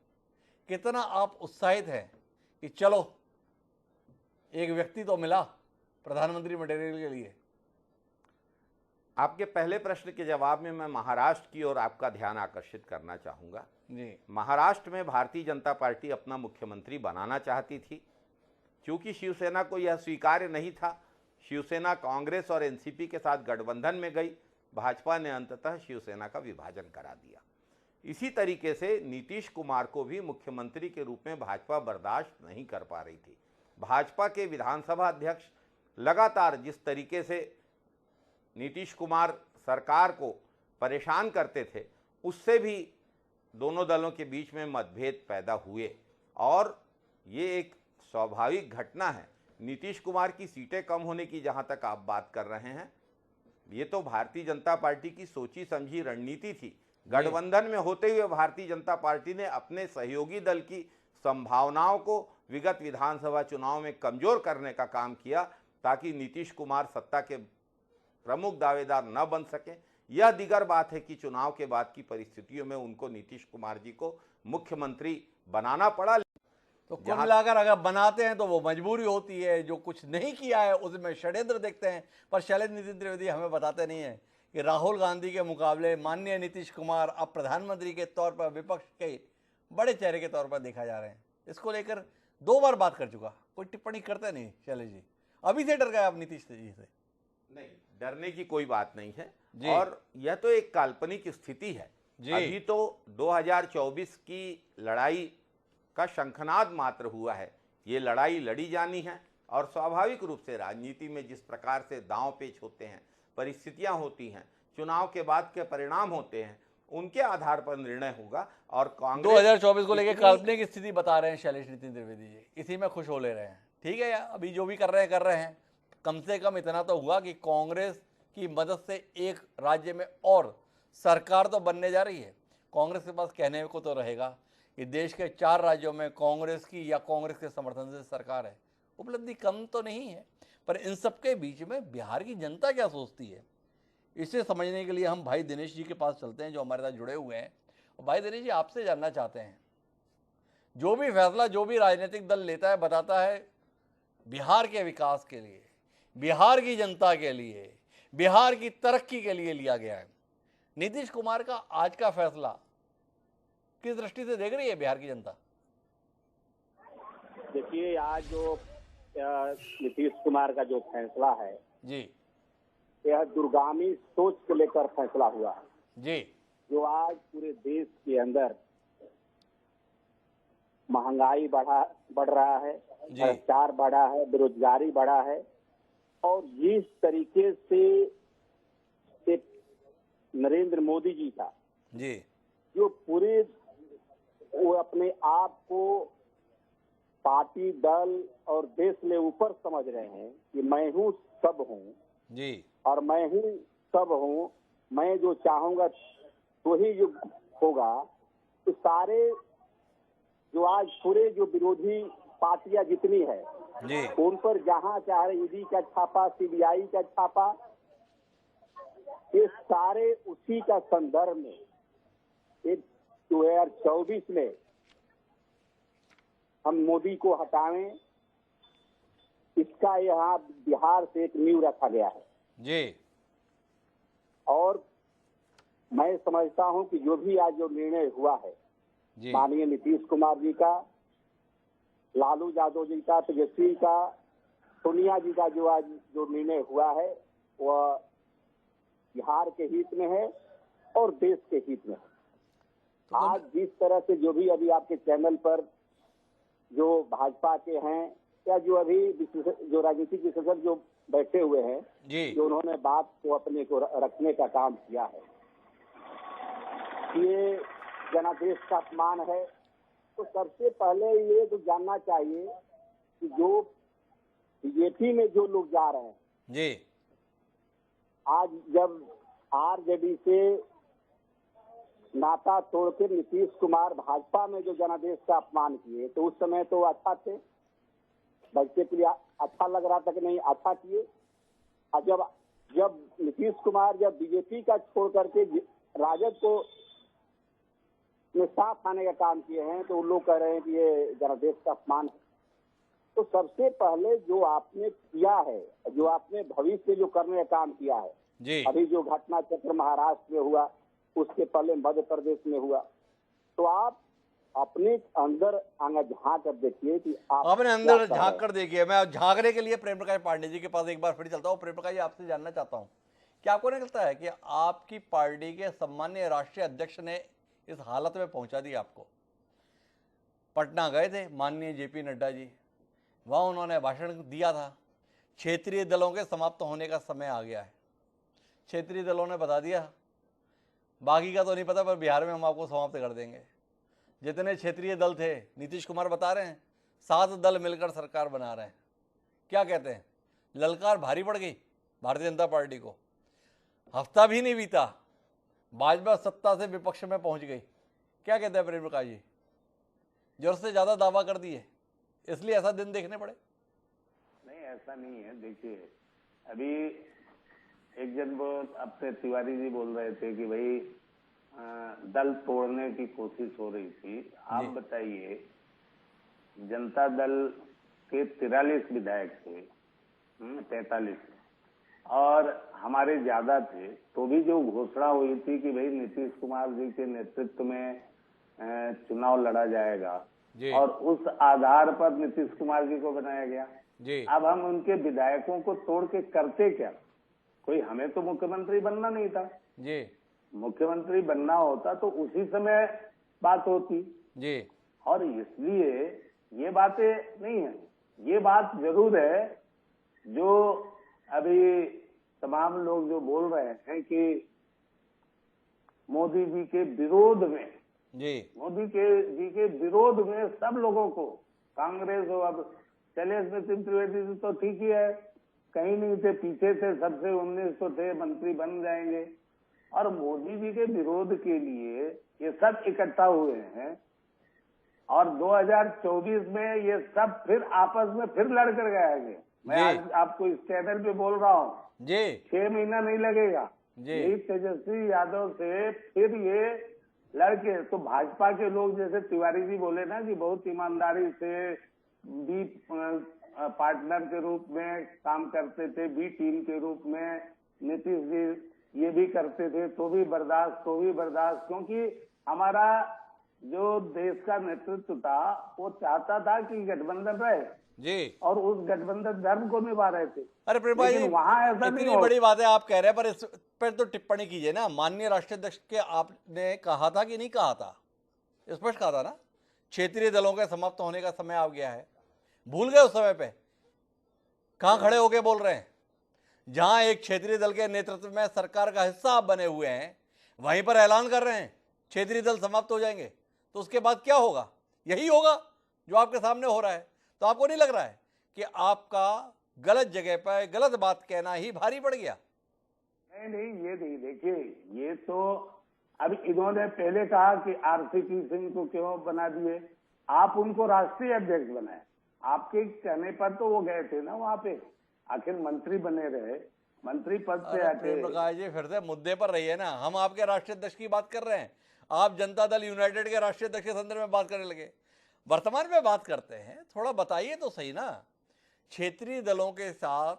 कितना आप उत्साहित हैं कि चलो एक व्यक्ति तो मिला प्रधानमंत्री मटेरियल के लिए। आपके पहले प्रश्न के जवाब में मैं महाराष्ट्र की ओर आपका ध्यान आकर्षित करना चाहूँगा जी। महाराष्ट्र में भारतीय जनता पार्टी अपना मुख्यमंत्री बनाना चाहती थी। क्योंकि शिवसेना को यह स्वीकार्य नहीं था, शिवसेना कांग्रेस और एनसीपी के साथ गठबंधन में गई। भाजपा ने अंततः शिवसेना का विभाजन करा दिया। इसी तरीके से नीतीश कुमार को भी मुख्यमंत्री के रूप में भाजपा बर्दाश्त नहीं कर पा रही थी। भाजपा के विधानसभा अध्यक्ष लगातार जिस तरीके से नीतीश कुमार सरकार को परेशान करते थे, उससे भी दोनों दलों के बीच में मतभेद पैदा हुए और ये एक स्वाभाविक घटना है। नीतीश कुमार की सीटें कम होने की जहां तक आप बात कर रहे हैं, ये तो भारतीय जनता पार्टी की सोची समझी रणनीति थी गठबंधन में होते हुए भारतीय जनता पार्टी ने अपने सहयोगी दल की संभावनाओं को विगत विधानसभा चुनाव में कमजोर करने का काम किया, ताकि नीतीश कुमार सत्ता के प्रमुख दावेदार न बन सके। यह दीगर बात है कि चुनाव के बाद की परिस्थितियों में उनको नीतीश कुमार जी को मुख्यमंत्री बनाना पड़ा। तो कुल मिलाकर अगर बनाते हैं तो वो मजबूरी होती है, जो कुछ नहीं किया है उसमें षड्यंत्र देखते हैं। पर शैलेंद्र नितिन त्रिवेदी हमें बताते नहीं है कि राहुल गांधी के मुकाबले माननीय नीतीश कुमार अब प्रधानमंत्री के तौर पर विपक्ष के बड़े चेहरे के तौर पर देखा जा रहे हैं। इसको लेकर 2 बार बात कर चुका, कोई टिप्पणी करते नहीं शैलेश जी। अभी से डर गए आप नीतीश जी से? नहीं, डरने की कोई बात नहीं है जी। और यह तो एक काल्पनिक स्थिति है जी। अभी तो 2024 की लड़ाई का शंखनाद मात्र हुआ है। ये लड़ाई लड़ी जानी है और स्वाभाविक रूप से राजनीति में जिस प्रकार से दांव पेच होते हैं, परिस्थितियां होती हैं, चुनाव के बाद के परिणाम होते हैं, उनके आधार पर निर्णय होगा। और कांग्रेस 2024 को लेकर काल्पनिक स्थिति बता रहे हैं शैलेश नितिन त्रिवेदी जी, इसी में खुश हो ले रहे हैं। ठीक है यार, अभी जो भी कर रहे हैं। कम से कम इतना तो हुआ कि कांग्रेस की मदद से एक राज्य में और सरकार तो बनने जा रही है। कांग्रेस के पास कहने को तो रहेगा कि देश के 4 राज्यों में कांग्रेस की या कांग्रेस के समर्थन से सरकार है। उपलब्धि कम तो नहीं है, पर इन सबके बीच में बिहार की जनता क्या सोचती है, इसे समझने के लिए हम भाई दिनेश जी के पास चलते हैं, जो हमारे साथ जुड़े हुए हैं। और भाई दिनेश जी, आपसे जानना चाहते हैं, जो भी फैसला जो भी राजनीतिक दल लेता है, बताता है बिहार के विकास के लिए, बिहार की जनता के लिए, बिहार की तरक्की के लिए लिया गया है। नीतीश कुमार का आज का फैसला किस दृष्टि से देख रही है बिहार की जनता? देखिए, आज जो नीतीश कुमार का जो फैसला है जी, यह दूरगामी सोच को लेकर फैसला हुआ है। जी, जो आज पूरे देश के अंदर महंगाई बढ़ रहा है, भ्रष्टाचार बढ़ा है, बेरोजगारी बढ़ा है, और जिस तरीके से एक नरेंद्र मोदी जी का जी, जो पूरे वो अपने आप को पार्टी, दल और देश में ऊपर समझ रहे हैं कि मैं हूँ सब हूँ जी, और मैं ही सब हूँ, मैं जो चाहूंगा तो ही जो होगा। तो सारे जो आज पूरे जो विरोधी पार्टियां जितनी है जी, उन पर जहां चाहे ईडी का छापा, सीबीआई का छापा, ये सारे उसी का संदर्भ में 2024 में हम मोदी को हटाएं, इसका यहाँ बिहार से एक नींव रखा गया है जी। और मैं समझता हूं कि जो भी आज जो निर्णय हुआ है जी, माननीय नीतीश कुमार जी का, लालू यादव जी का, तेजस्वी का, सोनिया जी का जो आज जो निर्णय हुआ है वह बिहार के हित में है और देश के हित में है। तो आज जिस तरह से जो भी अभी आपके चैनल पर जो भाजपा के हैं या जो अभी जो राजनीतिक विशेषज्ञ जो बैठे हुए हैं जी, जो उन्होंने बात को अपने को रखने का काम किया है, ये जनादेश का अपमान है। तो सबसे पहले ये तो जानना चाहिए कि जो बीजेपी में जो लोग जा रहे हैं जी, आज जब आरजेडी से नाता तोड़कर नीतीश कुमार भाजपा में जो जनादेश का अपमान किए, तो उस समय तो अच्छा थे, बच्चे के लिए अच्छा लग रहा था कि नहीं, अच्छा किए। और जब नीतीश कुमार जब बीजेपी का छोड़ करके राजद को में साथ आने का काम किए हैं, तो उन लोग कह रहे हैं कि ये जनादेश का अपमान है। तो सबसे पहले जो आपने किया है, जो आपने भविष्य जो करने का काम किया है जी, अभी जो घटना चक्र महाराष्ट्र में हुआ, उसके पहले मध्य प्रदेश में हुआ, तो आप अपने अंदर आगे झांक कर देखिए कि आप अपने अंदर क्या कर झांक रहे कर देखिए। मैं झांकने के लिए प्रेम प्रकाश पांडे जी के पास एक बार फिर चलता हूँ। प्रेम प्रकाश जी, आपसे जानना चाहता हूँ, क्या आपको नहीं लगता है कि आपकी पार्टी के सम्मानीय राष्ट्रीय अध्यक्ष ने इस हालत में पहुंचा दिया आपको? पटना गए थे माननीय जेपी नड्डा जी, वहाँ उन्होंने भाषण दिया था, क्षेत्रीय दलों के समाप्त होने का समय आ गया है। क्षेत्रीय दलों ने बता दिया, बाकी का तो नहीं पता, पर बिहार में हम आपको समाप्त कर देंगे। जितने क्षेत्रीय दल थे, नीतीश कुमार बता रहे हैं 7 दल मिलकर सरकार बना रहे हैं। क्या कहते हैं? ललकार भारी पड़ गई भारतीय जनता पार्टी को। हफ्ता भी नहीं बीता, भाजपा सत्ता से विपक्ष में पहुंच गई, क्या कहते हैं प्रेम प्रकाश जी? जरूरत से ज्यादा दावा कर दिए, इसलिए ऐसा दिन देखने पड़े? नहीं, ऐसा नहीं है। देखिए, अभी एक जन वो अपने तिवारी जी बोल रहे थे कि भाई दल तोड़ने की कोशिश हो रही थी। आप बताइए, जनता दल के 43 विधायक थे, 43, और हमारे ज्यादा थे, तो भी जो घोषणा हुई थी कि भाई नीतीश कुमार जी के नेतृत्व में चुनाव लड़ा जाएगा, और उस आधार पर नीतीश कुमार जी को बनाया गया। अब हम उनके विधायकों को तोड़ के करते क्या? कोई, हमें तो मुख्यमंत्री बनना नहीं था जी। मुख्यमंत्री बनना होता तो उसी समय बात होती जी। और इसलिए ये बातें नहीं है। ये बात जरूर है जो अभी तमाम लोग जो बोल रहे हैं कि मोदी जी के विरोध में जी, मोदी जी के विरोध में सब लोगों को, कांग्रेस हो, अब शैलेश नितिन त्रिवेदी तो ठीक ही है, कहीं नहीं थे, पीछे थे, सबसे 19 तो थे, मंत्री बन जाएंगे, और मोदी जी के विरोध के लिए ये सब इकट्ठा हुए हैं। और 2024 में ये सब फिर आपस में फिर लड़ कर गएंगे। मैं आज आपको इस चैनल पे बोल रहा हूँ जी, 6 महीना नहीं लगेगा यही तेजस्वी यादव से फिर ये लड़के। तो भाजपा के लोग, जैसे तिवारी जी बोले ना कि बहुत ईमानदारी से बी पार्टनर के रूप में काम करते थे, बी टीम के रूप में नीतीश जी ये भी करते थे, तो भी बर्दाश्त, क्योंकि हमारा जो देश का नेतृत्व था वो चाहता था कि गठबंधन रहे जी, और उस गठबंधन धर्म को निभा रहे थे। अरे लेकिन वहां ऐसा नहीं हो। बड़ी बात है आप कह रहे हैं, पर इस पर तो टिप्पणी कीजिए ना। माननीय राष्ट्रीय अध्यक्ष के आपने कहा था कि नहीं कहा था? स्पष्ट कहा था ना, क्षेत्रीय दलों के समाप्त होने का समय आ गया है। भूल गए उस समय पे? कहां खड़े होके बोल रहे हैं? जहां एक क्षेत्रीय दल के नेतृत्व में सरकार का हिस्सा आप बने हुए हैं, वहीं पर ऐलान कर रहे हैं क्षेत्रीय दल समाप्त हो जाएंगे। तो उसके बाद क्या होगा? यही होगा जो आपके सामने हो रहा है। तो आपको नहीं लग रहा है कि आपका गलत जगह पर गलत बात कहना ही भारी पड़ गया? नहीं, ये नहीं। देखिए, ये तो अब इन्होंने पहले कहा कि आरसीपी सिंह को क्यों बना दिए, आप उनको राष्ट्रीय अध्यक्ष बनाए। आपके कहने पर तो वो गए थे ना वहां पे, आखिर मंत्री बने रहे, मंत्री पद पे आते। प्रकाश जी, फिर से मुद्दे पर रहिए ना। हम आपके राष्ट्रीय अध्यक्ष की बात कर रहे हैं, आप जनता दल यूनाइटेड के राष्ट्रीय अध्यक्ष के संदर्भ में बात करने लगे। वर्तमान में बात करते हैं, थोड़ा बताइए तो सही ना। क्षेत्रीय दलों के साथ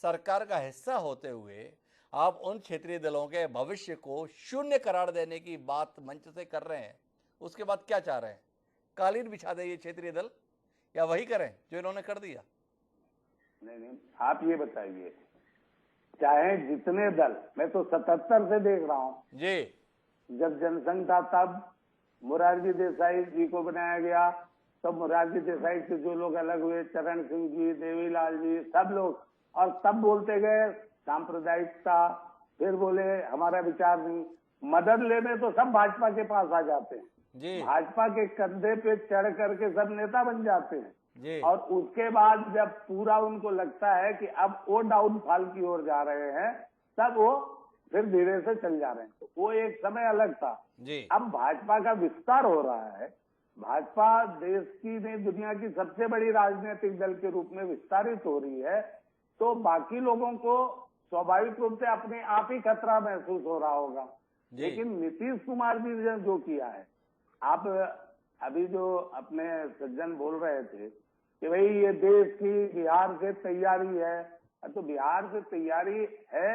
सरकार का हिस्सा होते हुए आप उन क्षेत्रीय दलों के भविष्य को शून्य करार देने की बात मंच से कर रहे हैं, उसके बाद क्या चाह रहे हैं? कालीन बिछा दे ये क्षेत्रीय दल, या वही करें जो इन्होंने कर दिया? नहीं, आप ये बताइए, चाहे जितने दल, मैं तो 77 से देख रहा हूं जी, जब जनसंघ था तब मोरारजी देसाई जी को बनाया गया, तब मोरारजी देसाई से जो लोग अलग हुए, चरण सिंह जी, देवीलाल जी, सब लोग, और तब बोलते गए सांप्रदायिकता, फिर बोले हमारा विचार नहीं। मदद लेने तो सब भाजपा के पास आ जाते हैं जी, भाजपा के कंधे पे चढ़ करके सब नेता बन जाते हैं जी। और उसके बाद जब पूरा उनको लगता है कि अब वो डाउनफॉल की ओर जा रहे हैं, तब वो फिर धीरे से चल जा रहे हैं। तो वो एक समय अलग था जी। अब भाजपा का विस्तार हो रहा है, भाजपा देश की नहीं दुनिया की सबसे बड़ी राजनीतिक दल के रूप में विस्तारित हो रही है, तो बाकी लोगों को स्वाभाविक रूप से अपने आप ही खतरा महसूस हो रहा होगा। लेकिन नीतीश कुमार जी ने जो किया है, आप अभी जो अपने सज्जन बोल रहे थे कि भाई ये देश की बिहार से तैयारी है, तो बिहार से तैयारी है,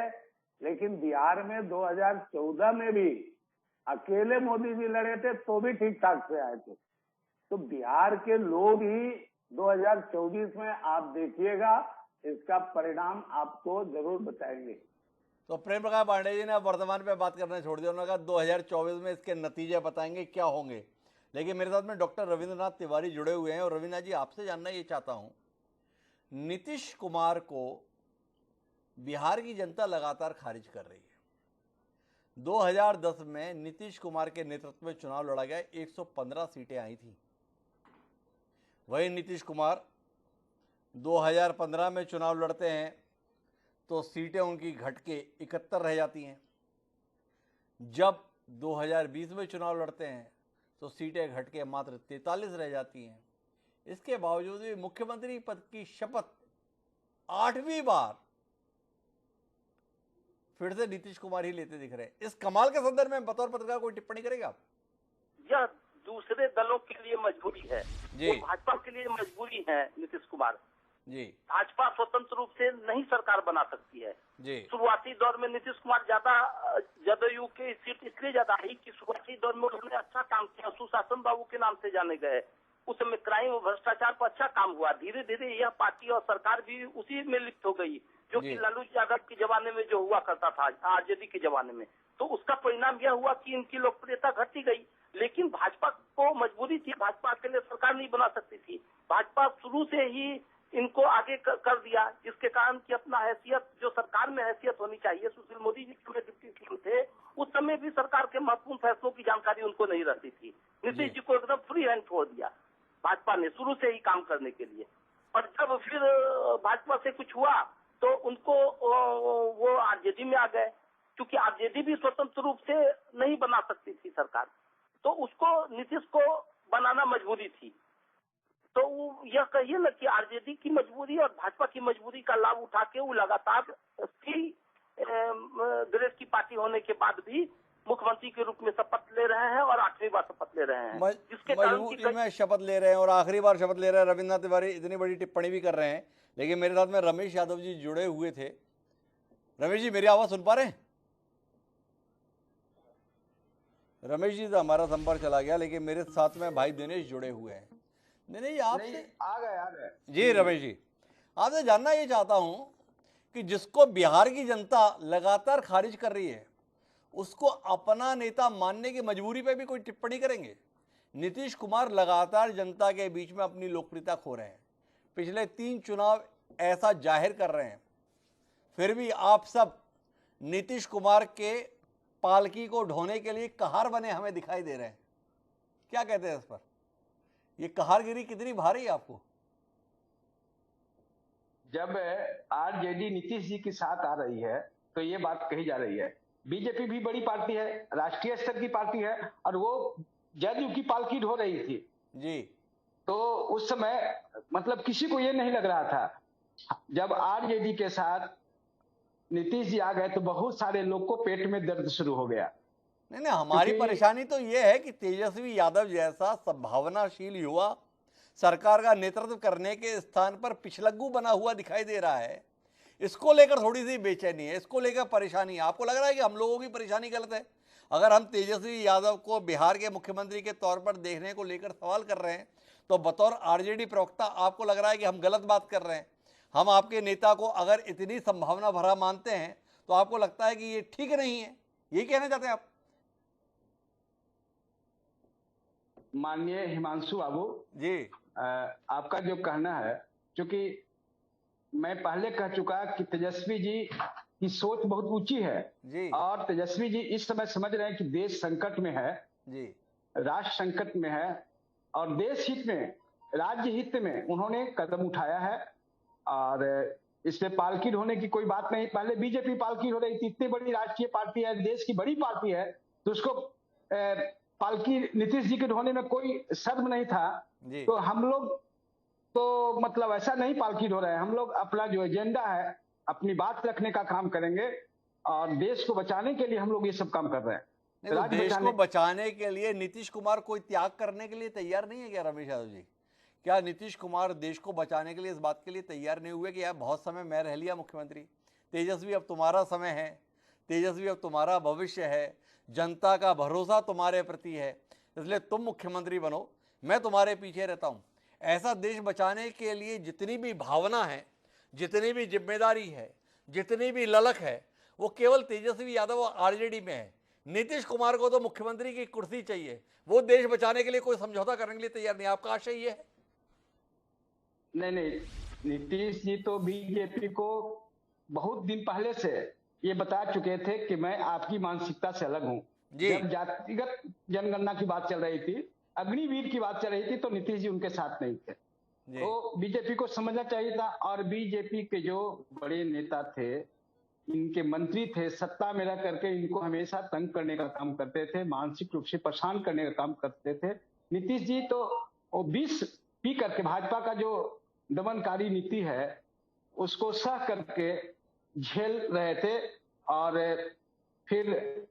लेकिन बिहार में 2014 में भी अकेले मोदी जी लड़े थे तो भी ठीक ठाक से आए थे। तो बिहार के लोग ही 2024 में आप देखिएगा, इसका परिणाम आपको जरूर बताएंगे। तो प्रेम प्रकाश पांडे जी ने वर्तमान पे बात करना छोड़ दिया, उन्होंने कहा 2024 में इसके नतीजे बताएंगे क्या होंगे। लेकिन मेरे साथ में डॉक्टर रविंद्रनाथ तिवारी जुड़े हुए हैं, और रविंद्रनाथ जी आपसे जानना ये चाहता हूं, नीतीश कुमार को बिहार की जनता लगातार खारिज कर रही है। 2010 में नीतीश कुमार के नेतृत्व में चुनाव लड़ा गया, 115 सीटें आई थी। वही नीतीश कुमार 2015 में चुनाव लड़ते हैं तो सीटें उनकी घट के 71 रह जाती हैं। जब 2020 में चुनाव लड़ते हैं तो सीटें घट के मात्र 43 रह जाती हैं। इसके बावजूद भी मुख्यमंत्री पद की शपथ 8वीं बार फिर से नीतीश कुमार ही लेते दिख रहे हैं। इस कमाल के संदर्भ में बतौर पत्रकार कोई टिप्पणी करेगा आप? यह दूसरे दलों के लिए मजबूरी है, जी। वो भाजपा के लिए मजबूरी है। नीतीश कुमार जी, भाजपा स्वतंत्र रूप से नहीं सरकार बना सकती है जी। शुरुआती दौर में नीतीश कुमार ज्यादा जदयू की सीट इसलिए ज्यादा आई कि शुरुआती दौर में उन्होंने अच्छा काम किया, सुशासन बाबू के नाम से जाने गए। उस समय क्राइम और भ्रष्टाचार पर अच्छा काम हुआ। धीरे धीरे यह पार्टी और सरकार भी उसी में लिप्त हो गई, जो कि लालू यादव के जमाने में जो हुआ करता था, आरजेडी के जमाने में। तो उसका परिणाम यह हुआ कि इनकी लोकप्रियता घटती गई। लेकिन भाजपा को मजबूरी थी, भाजपा अकेले सरकार नहीं बना सकती थी। भाजपा शुरू से ही इनको आगे कर दिया, जिसके कारण कि अपना हैसियत, जो सरकार में हैसियत होनी चाहिए, सुशील मोदी जी के डिप्टी सीएम थे, उस समय भी सरकार के महत्वपूर्ण फैसलों की जानकारी उनको नहीं रहती थी। नीतीश जी को एकदम फ्री हैंड छोड़ दिया भाजपा ने शुरू से ही काम करने के लिए। और जब फिर भाजपा से कुछ हुआ तो उनको वो आरजेडी में आ गए, क्योंकि आरजेडी भी स्वतंत्र रूप से नहीं बना सकती थी सरकार, तो उसको नीतीश को बनाना मजबूरी थी। तो यह कहिए ना कि आरजेडी की मजबूरी और भाजपा की मजबूरी का लाभ उठा के वो लगातार ग्रेड की पार्टी होने के बाद भी मुख्यमंत्री के रूप में शपथ ले रहे हैं और 8वीं बार शपथ ले रहे हैं, जिसके कारण मजबूरी में शपथ ले रहे हैं और आखिरी बार शपथ ले रहे हैं। रविन्द्रनाथ तिवारी इतनी बड़ी टिप्पणी भी कर रहे हैं, लेकिन मेरे साथ में रमेश यादव जी जुड़े हुए थे। रमेश जी, मेरी आवाज सुन पा रहे हैं? रमेश जी, तो हमारा संपर्क चला गया, लेकिन मेरे साथ में भाई दिनेश जुड़े हुए हैं। नहीं, आपसे आ गए जी। रमेश जी, आपसे जानना ये चाहता हूं कि जिसको बिहार की जनता लगातार खारिज कर रही है, उसको अपना नेता मानने की मजबूरी पे भी कोई टिप्पणी करेंगे? नीतीश कुमार लगातार जनता के बीच में अपनी लोकप्रियता खो रहे हैं, पिछले 3 चुनाव ऐसा जाहिर कर रहे हैं, फिर भी आप सब नीतीश कुमार के पालकी को ढोने के लिए कहार बने हमें दिखाई दे रहे हैं। क्या कहते हैं इस पर? ये कहारगिरी कितनी भारी है आपको? जब आरजेडी नीतीश जी के साथ आ रही है तो ये बात कही जा रही है। बीजेपी भी बड़ी पार्टी है, राष्ट्रीय स्तर की पार्टी है, और वो जदयू की पालकी ढो रही थी जी। तो उस समय मतलब किसी को ये नहीं लग रहा था। जब आरजेडी के साथ नीतीश जी आ गए तो बहुत सारे लोग को पेट में दर्द शुरू हो गया। नहीं, हमारी परेशानी तो ये है कि तेजस्वी यादव जैसा संभावनाशील युवा सरकार का नेतृत्व करने के स्थान पर पिछलग्गू बना हुआ दिखाई दे रहा है। इसको लेकर थोड़ी सी बेचैनी है, इसको लेकर परेशानी है। आपको लग रहा है कि हम लोगों की परेशानी गलत है? अगर हम तेजस्वी यादव को बिहार के मुख्यमंत्री के तौर पर देखने को लेकर सवाल कर रहे हैं, तो बतौर आरजेडी प्रवक्ता आपको लग रहा है कि हम गलत बात कर रहे हैं? हम आपके नेता को अगर इतनी संभावना भरा मानते हैं तो आपको लगता है कि ये ठीक नहीं है, यही कहना चाहते हैं आप? माननीय हिमांशु बाबू जी, आपका जो कहना है, क्योंकि मैं पहले कह चुका कि तेजस्वी जी की सोच बहुत ऊंची है जी। और तेजस्वी जी इस समय समझ रहे हैं कि देश संकट में है जी, राष्ट्र संकट में है, और देश हित में, राज्य हित में उन्होंने कदम उठाया है। और इसमें पालकी ढोने की कोई बात नहीं। पहले बीजेपी पालकी हो रही थी, इतनी बड़ी राष्ट्रीय पार्टी है, देश की बड़ी पार्टी है, तो उसको पालकी नीतीश जी के ढोने में कोई शर्म नहीं था। तो हम लोग तो मतलब ऐसा नहीं पालकी ढो रहे हैं। हम लोग अपना जो एजेंडा है, अपनी बात रखने का काम करेंगे और देश को बचाने के लिए हम लोग ये सब काम कर रहे हैं। तो देश को बचाने के लिए नीतीश कुमार कोई त्याग करने के लिए तैयार नहीं है क्या रमेश यादव जी? क्या नीतीश कुमार देश को बचाने के लिए इस बात के लिए तैयार नहीं हुए कि यार बहुत समय मैं रह लिया मुख्यमंत्री, तेजस्वी अब तुम्हारा समय है, तेजस्वी अब तुम्हारा भविष्य है, जनता का भरोसा तुम्हारे प्रति है, इसलिए तुम मुख्यमंत्री बनो, मैं तुम्हारे पीछे रहता हूं? ऐसा देश बचाने के लिए जितनी भी भावना है, जितनी भी जिम्मेदारी है, जितनी भी ललक है, वो केवल तेजस्वी यादव और आरजेडी में है। नीतीश कुमार को तो मुख्यमंत्री की कुर्सी चाहिए, वो देश बचाने के लिए कोई समझौता करने के लिए तैयार नहीं। आपका आशय ये है? नहीं, नीतीश जी तो बीजेपी को बहुत दिन पहले से ये बता चुके थे कि मैं आपकी मानसिकता से अलग हूं। जब जातिगत जनगणना की बात चल रही थी, अग्निवीर की बात चल रही थी, तो नीतीश जी उनके साथ नहीं थे। तो बीजेपी को समझना चाहिए था। और बीजेपी के जो बड़े नेता थे इनके मंत्री थे, सत्ता में रह करके इनको हमेशा तंग करने का काम करते थे, मानसिक रूप से परेशान करने का काम करते थे। नीतीश जी तो वो विष पी करके भाजपा का जो दमनकारी नीति है उसको सह करके झेल रहे थे। और फिर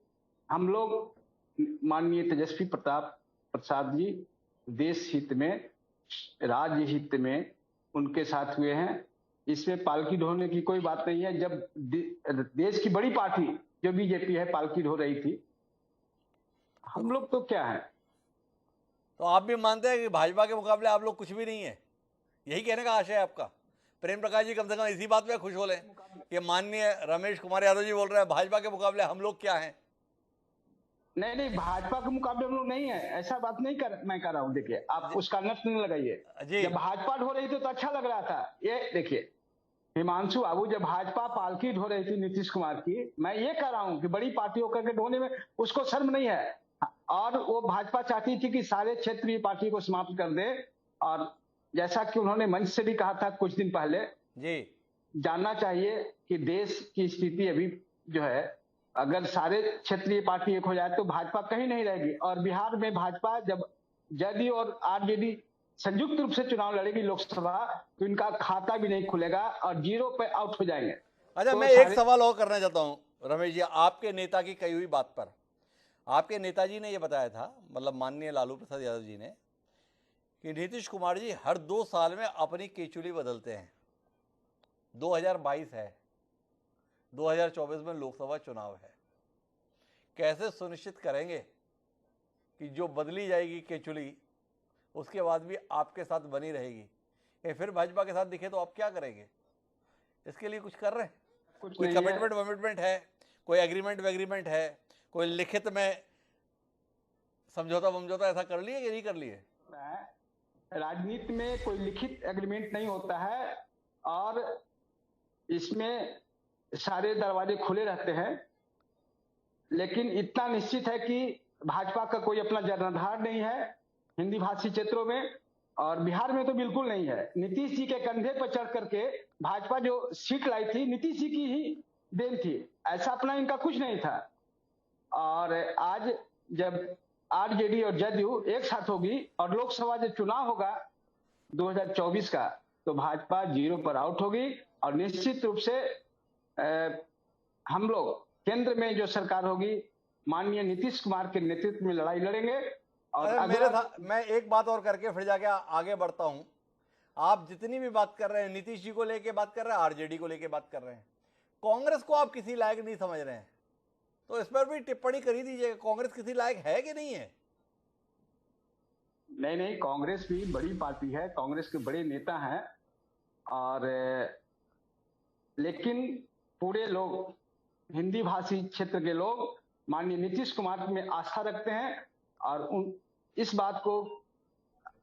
हम लोग माननीय तेजस्वी प्रसाद जी देश हित में, राज्य हित में उनके साथ हुए हैं। इसमें पालकी ढोने की कोई बात नहीं है। जब देश की बड़ी पार्टी जो बीजेपी है पालकी ढो रही थी, हम लोग तो क्या है। तो आप भी मानते हैं कि भाजपा के मुकाबले आप लोग कुछ भी नहीं है, यही कहने का आशय है आपका? प्रेम प्रकाश जी कम से कम इसी बात में खुश हो लें कि माननीय रमेश कुमार यादव जी बोल रहे हैं भाजपा के मुकाबले हम लोग क्या हैं। नहीं, भाजपा के मुकाबले हम लोग नहीं है, ऐसा बात नहीं मैं कर रहा हूँ। देखिए, आप उसका नट नहीं लगाइए। जब भाजपा ढो रही थी तो अच्छा लग रहा था। ये देखिए हिमांशु बाबू, जब भाजपा पालकी ढो रही थी नीतीश कुमार की, मैं ये कह रहा हूँ कि बड़ी पार्टी होकर के ढोने में उसको शर्म नहीं है। और वो भाजपा चाहती थी कि सारे क्षेत्रीय पार्टी को समाप्त कर दे। और जैसा कि उन्होंने मंच से भी कहा था कुछ दिन पहले, जी जानना चाहिए कि देश की स्थिति अभी जो है, अगर सारे क्षेत्रीय पार्टी एक हो जाए तो भाजपा कहीं नहीं रहेगी। और बिहार में भाजपा जब जदयू और आरजेडी संयुक्त रूप से चुनाव लड़ेगी लोकसभा, तो इनका खाता भी नहीं खुलेगा और 0 पे आउट हो जाएंगे। अच्छा, तो मैं एक सवाल और करना चाहता हूँ रमेश जी, आपके नेता की कही हुई बात पर। आपके नेताजी ने यह बताया था, मतलब माननीय लालू प्रसाद यादव जी ने, कि नीतीश कुमार जी हर 2 साल में अपनी केचुली बदलते हैं। 2022 है, 2024 में लोकसभा चुनाव है, कैसे सुनिश्चित करेंगे कि जो बदली जाएगी केचुली उसके बाद भी आपके साथ बनी रहेगी? ये फिर भाजपा के साथ दिखे तो आप क्या करेंगे? इसके लिए कुछ कर रहे हैं? कोई कमिटमेंट है, कोई एग्रीमेंट है, कोई लिखित में समझौता ऐसा कर लिए कि नहीं कर लिए? राजनीति में कोई लिखित एग्रीमेंट नहीं होता है और इसमें सारे दरवाजे खुले रहते हैं। लेकिन इतना निश्चित है कि भाजपा का कोई अपना जनाधार नहीं है हिंदी भाषी क्षेत्रों में, और बिहार में तो बिल्कुल नहीं है। नीतीश जी के कंधे पर चढ़ करके भाजपा जो सीट लाई थी, नीतीश जी की ही देन थी, ऐसा अपना इनका कुछ नहीं था। और आज जब आरजेडी और जदयू एक साथ होगी और लोकसभा जो चुनाव होगा 2024 का, तो भाजपा 0 पर आउट होगी। और निश्चित रूप से हम लोग केंद्र में जो सरकार होगी माननीय नीतीश कुमार के नेतृत्व में लड़ाई लड़ेंगे। और मैं एक बात और करके फिर जाके आगे बढ़ता हूं। आप जितनी भी बात कर रहे हैं, नीतीश जी को लेके बात कर रहे हैं, आरजेडी को लेके बात कर रहे हैं, कांग्रेस को आप किसी लायक नहीं समझ रहे हैं, तो इस पर भी टिप्पणी कर ही दीजिएगा। कांग्रेस किसी लायक है कि नहीं है? नहीं, कांग्रेस भी बड़ी पार्टी है, कांग्रेस के बड़े नेता हैं। और लेकिन पूरे लोग, हिंदी भाषी क्षेत्र के लोग माननीय नीतीश कुमार में आस्था रखते हैं। और इस बात को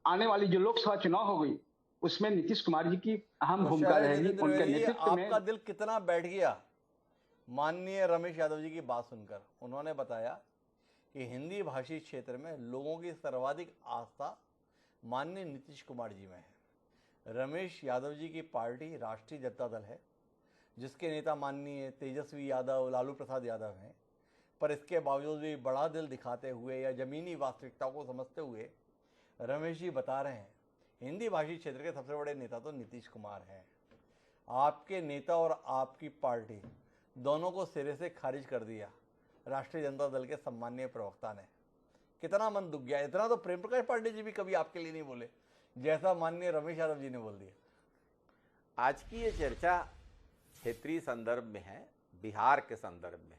आने वाली जो लोकसभा चुनाव होगी उसमें नीतीश कुमार जी की अहम भूमिका रहेगी। उनके नेतृत्व में आपका दिल कितना बैठ गया माननीय रमेश यादव जी की बात सुनकर? उन्होंने बताया कि हिंदी भाषी क्षेत्र में लोगों की सर्वाधिक आस्था माननीय नीतीश कुमार जी में है। रमेश यादव जी की पार्टी राष्ट्रीय जनता दल है, जिसके नेता माननीय तेजस्वी यादव, लालू प्रसाद यादव हैं, पर इसके बावजूद भी बड़ा दिल दिखाते हुए या जमीनी वास्तविकता को समझते हुए रमेश जी बता रहे हैं हिंदी भाषी क्षेत्र के सबसे बड़े नेता तो नीतीश कुमार हैं। आपके नेता और आपकी पार्टी दोनों को सिरे से खारिज कर दिया राष्ट्रीय जनता दल के सम्मानीय प्रवक्ता ने। कितना मन दुख गया। इतना तो प्रेम प्रकाश पांडे जी भी कभी आपके लिए नहीं बोले जैसा माननीय रमेश यादव जी ने बोल दिया। आज की ये चर्चा क्षेत्रीय संदर्भ में है, बिहार के संदर्भ में है।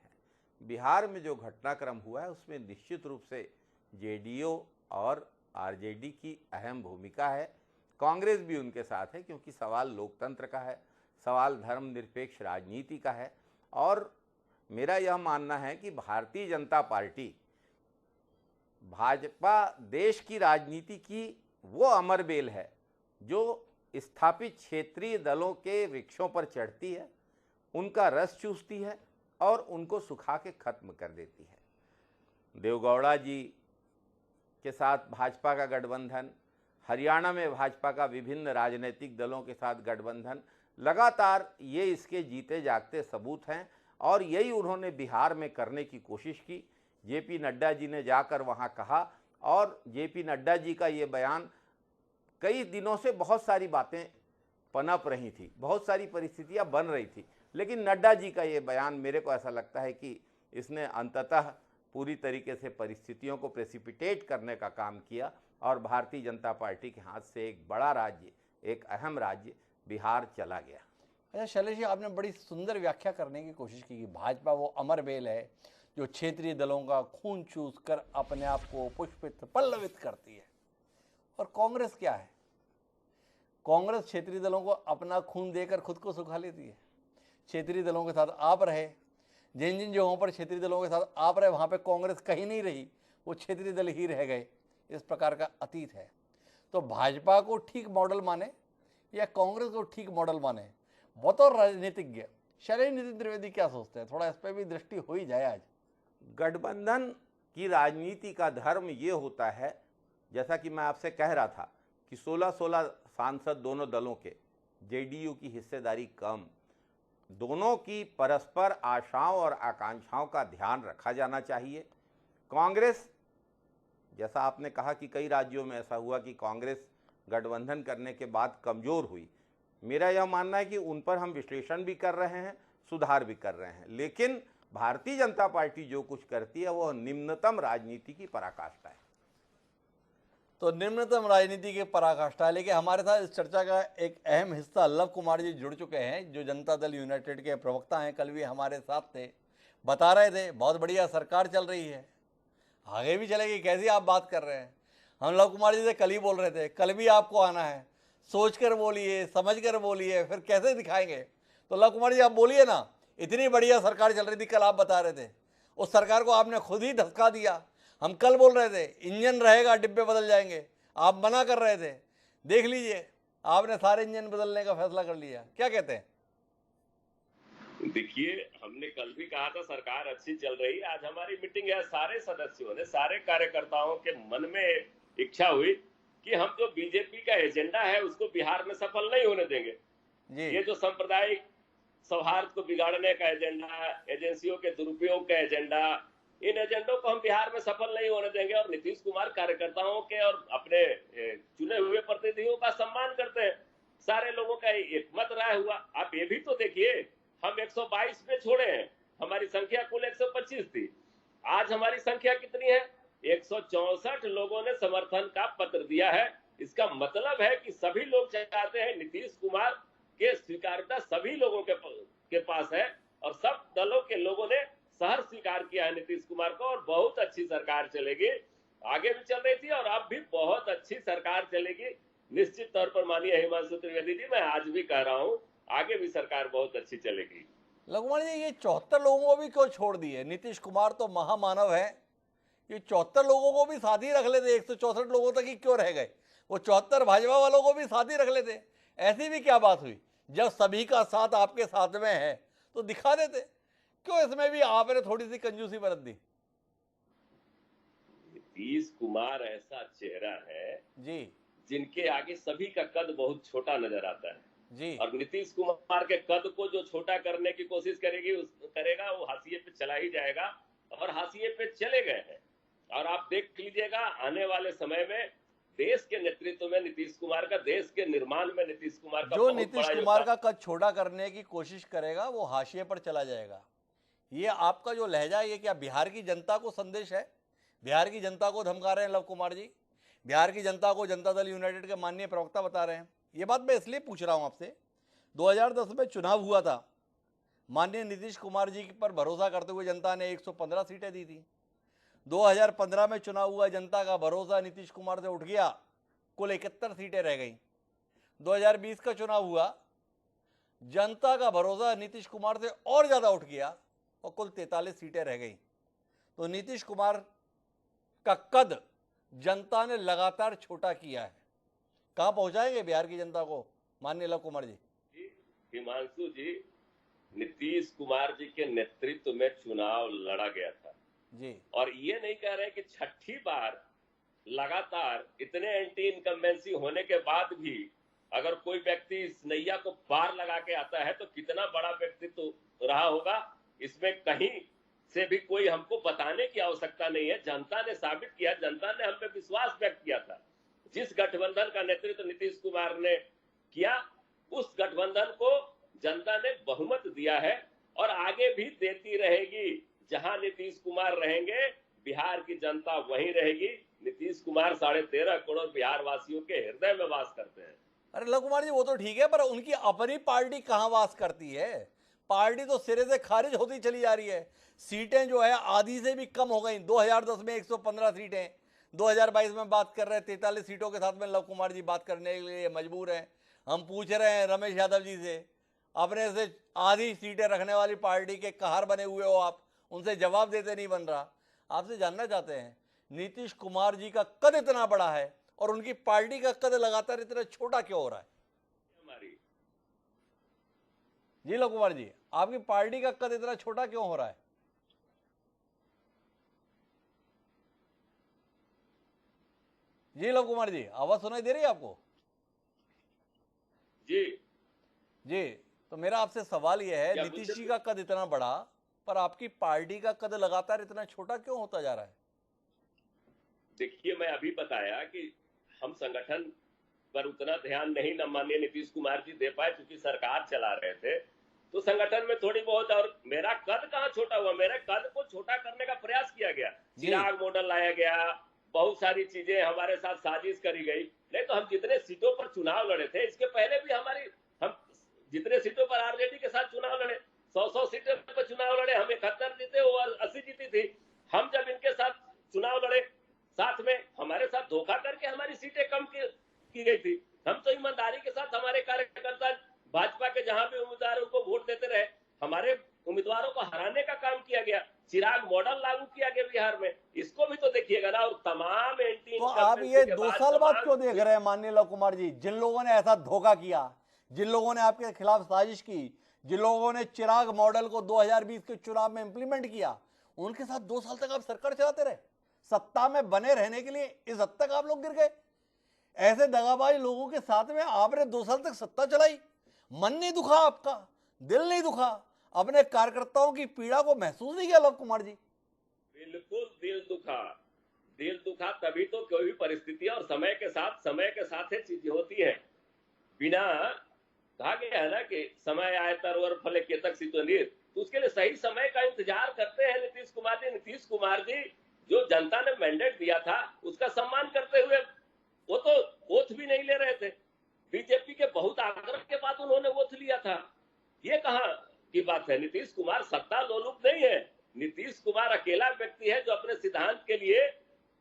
बिहार में जो घटनाक्रम हुआ है उसमें निश्चित रूप से जेडीयू और आरजेडी की अहम भूमिका है। कांग्रेस भी उनके साथ है, क्योंकि सवाल लोकतंत्र का है, सवाल धर्मनिरपेक्ष राजनीति का है। और मेरा यह मानना है कि भारतीय जनता पार्टी, भाजपा देश की राजनीति की वो अमर बेल है जो स्थापित क्षेत्रीय दलों के वृक्षों पर चढ़ती है, उनका रस चूसती है और उनको सुखा के खत्म कर देती है। देवगौड़ा जी के साथ भाजपा का गठबंधन, हरियाणा में भाजपा का विभिन्न राजनीतिक दलों के साथ गठबंधन, लगातार ये इसके जीते जागते सबूत हैं। और यही उन्होंने बिहार में करने की कोशिश की। जेपी नड्डा जी ने जाकर वहां कहा, और जेपी नड्डा जी का ये बयान, कई दिनों से बहुत सारी बातें पनप रही थी, बहुत सारी परिस्थितियां बन रही थी, लेकिन नड्डा जी का ये बयान मेरे को ऐसा लगता है कि इसने अंततः पूरी तरीके से परिस्थितियों को प्रेसिपिटेट करने का काम किया और भारतीय जनता पार्टी के हाथ से एक बड़ा राज्य, एक अहम राज्य बिहार चला गया। अच्छा शैलेश जी, आपने बड़ी सुंदर व्याख्या करने की कोशिश की कि भाजपा वो अमर बेल है जो क्षेत्रीय दलों का खून चूस कर अपने आप को पुष्पित पल्लवित करती है, और कांग्रेस क्या है? कांग्रेस क्षेत्रीय दलों को अपना खून देकर खुद को सुखा लेती है। क्षेत्रीय दलों के साथ आप रहे, जिन जिन जगहों पर क्षेत्रीय दलों के साथ आप रहे वहाँ पे कांग्रेस कहीं नहीं रही, वो क्षेत्रीय दल ही रह गए। इस प्रकार का अतीत है। तो भाजपा को ठीक मॉडल माने या कांग्रेस को ठीक मॉडल माने, बतौर राजनीतिज्ञ शैलेश नितिन त्रिवेदी क्या सोचते हैं? थोड़ा इस पर भी दृष्टि हो ही जाए आज। गठबंधन की राजनीति का धर्म ये होता है, जैसा कि मैं आपसे कह रहा था कि 16-16 सांसद दोनों दलों के, जेडीयू की हिस्सेदारी कम, दोनों की परस्पर आशाओं और आकांक्षाओं का ध्यान रखा जाना चाहिए। कांग्रेस, जैसा आपने कहा कि कई राज्यों में ऐसा हुआ कि कांग्रेस गठबंधन करने के बाद कमज़ोर हुई, मेरा यह मानना है कि उन पर हम विश्लेषण भी कर रहे हैं, सुधार भी कर रहे हैं, लेकिन भारतीय जनता पार्टी जो कुछ करती है वह निम्नतम राजनीति की पराकाष्ठा है। तो निम्नतम राजनीति के पराकाष्ठा है। लेकिन हमारे साथ इस चर्चा का एक अहम हिस्सा लव कुमार जी जुड़ चुके हैं, जो जनता दल यूनाइटेड के प्रवक्ता हैं। कल भी हमारे साथ थे, बता रहे थे बहुत बढ़िया सरकार चल रही है, आगे भी चलेगी। कैसी आप बात कर रहे हैं? हम लव कुमार जी से कल ही बोल रहे थे, कल भी आपको आना है, सोच कर बोलिए, समझ कर बोलिए, फिर कैसे दिखाएंगे। तो लव कुमार जी आप बोलिए ना, इतनी बढ़िया सरकार चल रही थी, कल आप बता रहे थे, उस सरकार को आपने खुद ही धक्का दिया। हम कल बोल रहे थे इंजन रहेगा, डिब्बे बदल जाएंगे, आप मना कर रहे थे। देख लीजिए, आपने सारे इंजन बदलने का फैसला कर लिया। क्या कहते हैं? देखिए, हमने कल भी कहा था सरकार अच्छी चल रही। आज हमारी मीटिंग है, सारे सदस्यों ने, सारे कार्यकर्ताओं के मन में इच्छा हुई कि हम जो बीजेपी का एजेंडा है उसको बिहार में सफल नहीं होने देंगे जी। ये जो सांप्रदायिक सौहार्द को बिगाड़ने का एजेंडा, एजेंसियों के दुरुपयोग का एजेंडा, इन एजेंडों को हम बिहार में सफल नहीं होने देंगे। और नीतीश कुमार कार्यकर्ताओं के और अपने चुने हुए प्रतिनिधियों का सम्मान करते हैं। सारे लोगों का एकमत राय हुआ। आप ये भी तो देखिए, हम 122 पे छोड़े हैं, हमारी संख्या कुल 125 थी, आज हमारी संख्या कितनी है? 164 लोगों ने समर्थन का पत्र दिया है। इसका मतलब है कि सभी लोग चाहते हैं, नीतीश कुमार के स्वीकार्यता सभी लोगों के पास है, और सब दलों के लोगों ने सहर्ष स्वीकार किया है नीतीश कुमार को, और बहुत अच्छी सरकार चलेगी। आगे भी चल रही थी और अब भी बहुत अच्छी सरकार चलेगी निश्चित तौर पर। माननीय हिमांशु त्रिवेदी जी, मैं आज भी कह रहा हूं, आगे भी सरकार बहुत अच्छी चलेगी। लघुमणि जी, ये 74 लोगों को भी क्यों छोड़ दिए? नीतीश कुमार तो महामानव है, ये 74 लोगों को भी साथ ही रख लेते, 164 लोगों तक ही क्यों रह गए? वो 74 भाजपा वालों को भी साथ ही रख लेते। ऐसी भी क्या बात हुई? जब सभी का साथ आपके साथ में है तो दिखा देते, क्यों इसमें भी आपने थोड़ी सी कंजूसी बरत दी? नीतीश कुमार ऐसा चेहरा है जी, जिनके आगे सभी का कद बहुत छोटा नजर आता है जी। और नीतीश कुमार के कद को जो छोटा करने की कोशिश करेगा वो हाशिए पे चला ही जाएगा, और हाशिए पे चले गए हैं। और आप देख लीजिएगा, आने वाले समय में देश के नेतृत्व में नीतीश कुमार का, देश के निर्माण में नीतीश कुमार का, जो नीतीश कुमार का कद छोटा करने की कोशिश करेगा वो हाशिए पर चला जाएगा। ये आपका जो लहजा है, ये क्या बिहार की जनता को संदेश है? बिहार की जनता को धमका रहे हैं लव कुमार जी? बिहार की जनता को जनता दल यूनाइटेड के माननीय प्रवक्ता बता रहे हैं? ये बात मैं इसलिए पूछ रहा हूं आपसे, 2010 में चुनाव हुआ था, माननीय नीतीश कुमार जी पर भरोसा करते हुए जनता ने 115 सीटें दी थी। 2015 में चुनाव हुआ, जनता का भरोसा नीतीश कुमार से उठ गया, कुल 71 सीटें रह गई। 2020 का चुनाव हुआ, जनता का भरोसा नीतीश कुमार से और ज्यादा उठ गया और कुल 43 सीटें रह गई। तो नीतीश कुमार का कद जनता ने लगातार छोटा किया है। कहां पहुंचाएंगे बिहार की जनता को माननीय लव कुमार जी? हिमांशु जी, नीतीश कुमार जी के नेतृत्व में चुनाव लड़ा गया था जी, और ये नहीं कह रहे कि छठी बार लगातार इतने एंटी इनकम्बेंसी होने के बाद भी अगर कोई व्यक्ति इस नैया को पार लगा के आता है तो कितना बड़ा व्यक्तित्व रहा होगा, इसमें कहीं से भी कोई हमको बताने की आवश्यकता नहीं है। जनता ने साबित किया, जनता ने हम पे विश्वास व्यक्त किया था। जिस गठबंधन का नेतृत्व नीतीश कुमार ने किया, उस गठबंधन को जनता ने बहुमत दिया है और आगे भी देती रहेगी। जहां नीतीश कुमार रहेंगे, बिहार की जनता वहीं रहेगी। नीतीश कुमार 13.5 करोड़ बिहार वासियों के हृदय में वास करते हैं। अरे लव कुमार जी, वो तो ठीक है, पर उनकी अपनी पार्टी कहां वास करती है? पार्टी तो सिरे से खारिज होती चली जा रही है। सीटें जो है आधी से भी कम हो गई। 2010 में 115 सीटें, 2022 में बात कर रहे हैं 43 सीटों के साथ में लव कुमार जी बात करने के लिए मजबूर हैं। हम पूछ रहे हैं रमेश यादव जी से, अपने से आधी सीटें रखने वाली पार्टी के कहार बने हुए हो आप, उनसे जवाब देते नहीं बन रहा। आपसे जानना चाहते हैं नीतीश कुमार जी का कद इतना बड़ा है और उनकी पार्टी का कद लगातार इतना छोटा क्यों हो रहा है? हमारी जी लव कुमार जी, आपकी पार्टी का कद इतना छोटा क्यों हो रहा है? जी लव कुमार जी, आवाज सुनाई दे रही है आपको? जी जी, तो मेरा आपसे सवाल यह है, क्या नीतीश पूछे जी थे? का कद इतना बड़ा, पर आपकी पार्टी का कद लगातार इतना छोटा क्यों होता जा रहा है? देखिए, मैं अभी बताया कि हम संगठन पर उतना ध्यान नहीं न माननीय नीतीश कुमार जी दे पाए, क्योंकि सरकार चला रहे थे। तो संगठन में थोड़ी बहुत, और मेरा कद कहाँ छोटा हुआ, मेरे कद को छोटा करने का प्रयास किया गया। जी। चिराग मॉडल लाया गया, बहुत सारी चीजें हमारे साथ साजिश करी गई। नहीं तो हम जितने सीटों पर चुनाव लड़े थे, इसके पहले भी हम जितने सीटों पर आरजेडी के साथ चुनाव लड़े, 100 सीटों पर चुनाव लड़े, हम 71 जीते, वो 80 जीती थी। हम जब इनके साथ चुनाव लड़े, साथ में हमारे साथ धोखा करके हमारी सीटें कम की गई थी। हम तो ईमानदारी के साथ हमारे कार्यकर्ता भाजपा के जहां भी उम्मीदवार उनको वोट देते रहे, हमारे उम्मीदवारों को हराने का काम किया गया। चिराग मॉडल लागू किया गया बिहार में, इसको भी तो देखिएगा ना। और तमाम एंटी तो आप ये 2 साल बाद क्यों देख रहे हैं माननीय लव कुमार जी? जिन लोगों ने ऐसा धोखा किया, जिन लोगों ने आपके खिलाफ साजिश की, जिन लोगों ने चिराग मॉडल को 2020 के चुनाव में इंप्लीमेंट किया, उनके साथ 2 साल तक आप सरकार चलाते रहे। सत्ता में बने रहने के लिए इस हद तक आप लोग गिर गए। ऐसे दगाबाज लोगों के साथ में आपने 2 साल तक सत्ता चलाई, मन नहीं दुखा आपका, दिल नहीं दुखा, अपने कार्यकर्ताओं की पीड़ा को महसूस नहीं किया लव कुमार जी? बिल्कुल दिल दुखा तभी तो कोई भी परिस्थिति और समय के साथ ही चीजें होती है। बिना, कहा गया है ना कि समय आए तरवर फले केतक सितुनीर, तो उसके लिए सही समय का इंतजार करते हैं नीतीश कुमार जी। नीतीश कुमार जी जो जनता ने मैंडेट दिया था, उसका सम्मान करते हुए वो तो ओथ भी नहीं ले रहे थे। बीजेपी के बहुत आग्रह के बाद उन्होंने ओथ लिया था। ये कहां की बात है? नीतीश कुमार सत्ता लोलुप नहीं है। नीतीश कुमार अकेला व्यक्ति है जो अपने सिद्धांत के लिए,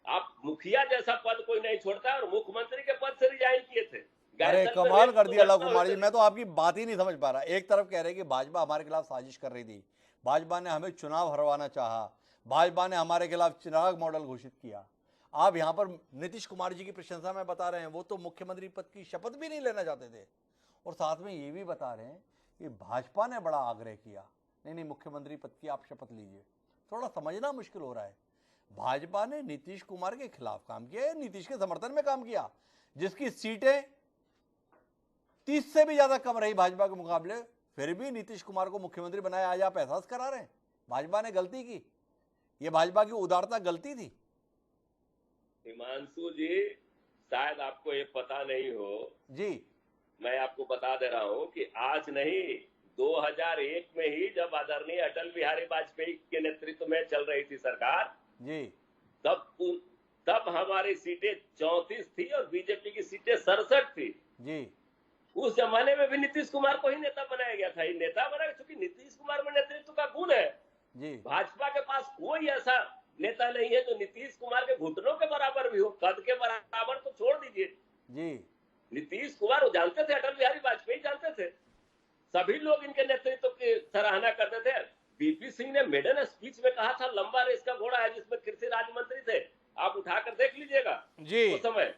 आप मुखिया जैसा पद कोई नहीं छोड़ता, और मुख्यमंत्री के पद से रिजाइन किए थे। अरे कमाल कर दिया लव कुमार जी, मैं तो आपकी बात ही नहीं समझ पा रहा। एक तरफ कह रहे कि भाजपा हमारे खिलाफ साजिश कर रही थी, भाजपा ने हमें चुनाव हरवाना चाहा, भाजपा ने हमारे खिलाफ चिराग मॉडल घोषित किया। आप यहाँ पर नीतीश कुमार जी की प्रशंसा में बता रहे हैं, वो तो मुख्यमंत्री पद की शपथ भी नहीं लेना चाहते थे, और साथ में ये भी बता रहे हैं कि भाजपा ने बड़ा आग्रह किया, नहीं मुख्यमंत्री पद की आप शपथ लीजिए। थोड़ा समझना मुश्किल हो रहा है। भाजपा ने नीतीश कुमार के खिलाफ काम किया या नीतीश के समर्थन में काम किया? जिसकी सीटें 30 से भी ज्यादा कम रही भाजपा के मुकाबले, फिर भी नीतीश कुमार को मुख्यमंत्री बनाया। आज आप एहसास करा रहे हैं भाजपा ने गलती की, ये भाजपा की उदारता गलती थी। हिमांशु जी, शायद आपको ये पता नहीं हो जी, मैं आपको बता दे रहा हूं कि आज नहीं, 2001 में ही जब आदरणीय अटल बिहारी वाजपेयी के नेतृत्व में चल रही थी सरकार जी, तब हमारी सीटें 34 थी और बीजेपी की सीटें 67 थी जी। उस जमाने में भी नीतीश कुमार को ही नेता बनाया गया था। ये नेता बनाया क्योंकि नीतीश कुमार में नेतृत्व का गुण है जी। भाजपा के पास कोई ऐसा नेता नहीं है जो नीतीश कुमार के घुटनों के बराबर भी हो, कद के बराबर तो छोड़ दीजिए जी। नीतीश कुमार वो जानते थे, अटल बिहारी वाजपेयी जानते थे, सभी लोग इनके नेतृत्व की सराहना करते थे। बीपी सिंह ने मेडन स्पीच में कहा था, लंबा रेस का घोड़ा है, जिसमें कृषि राज्य मंत्री थे, आप उठाकर देख लीजिएगा जी। उस समय।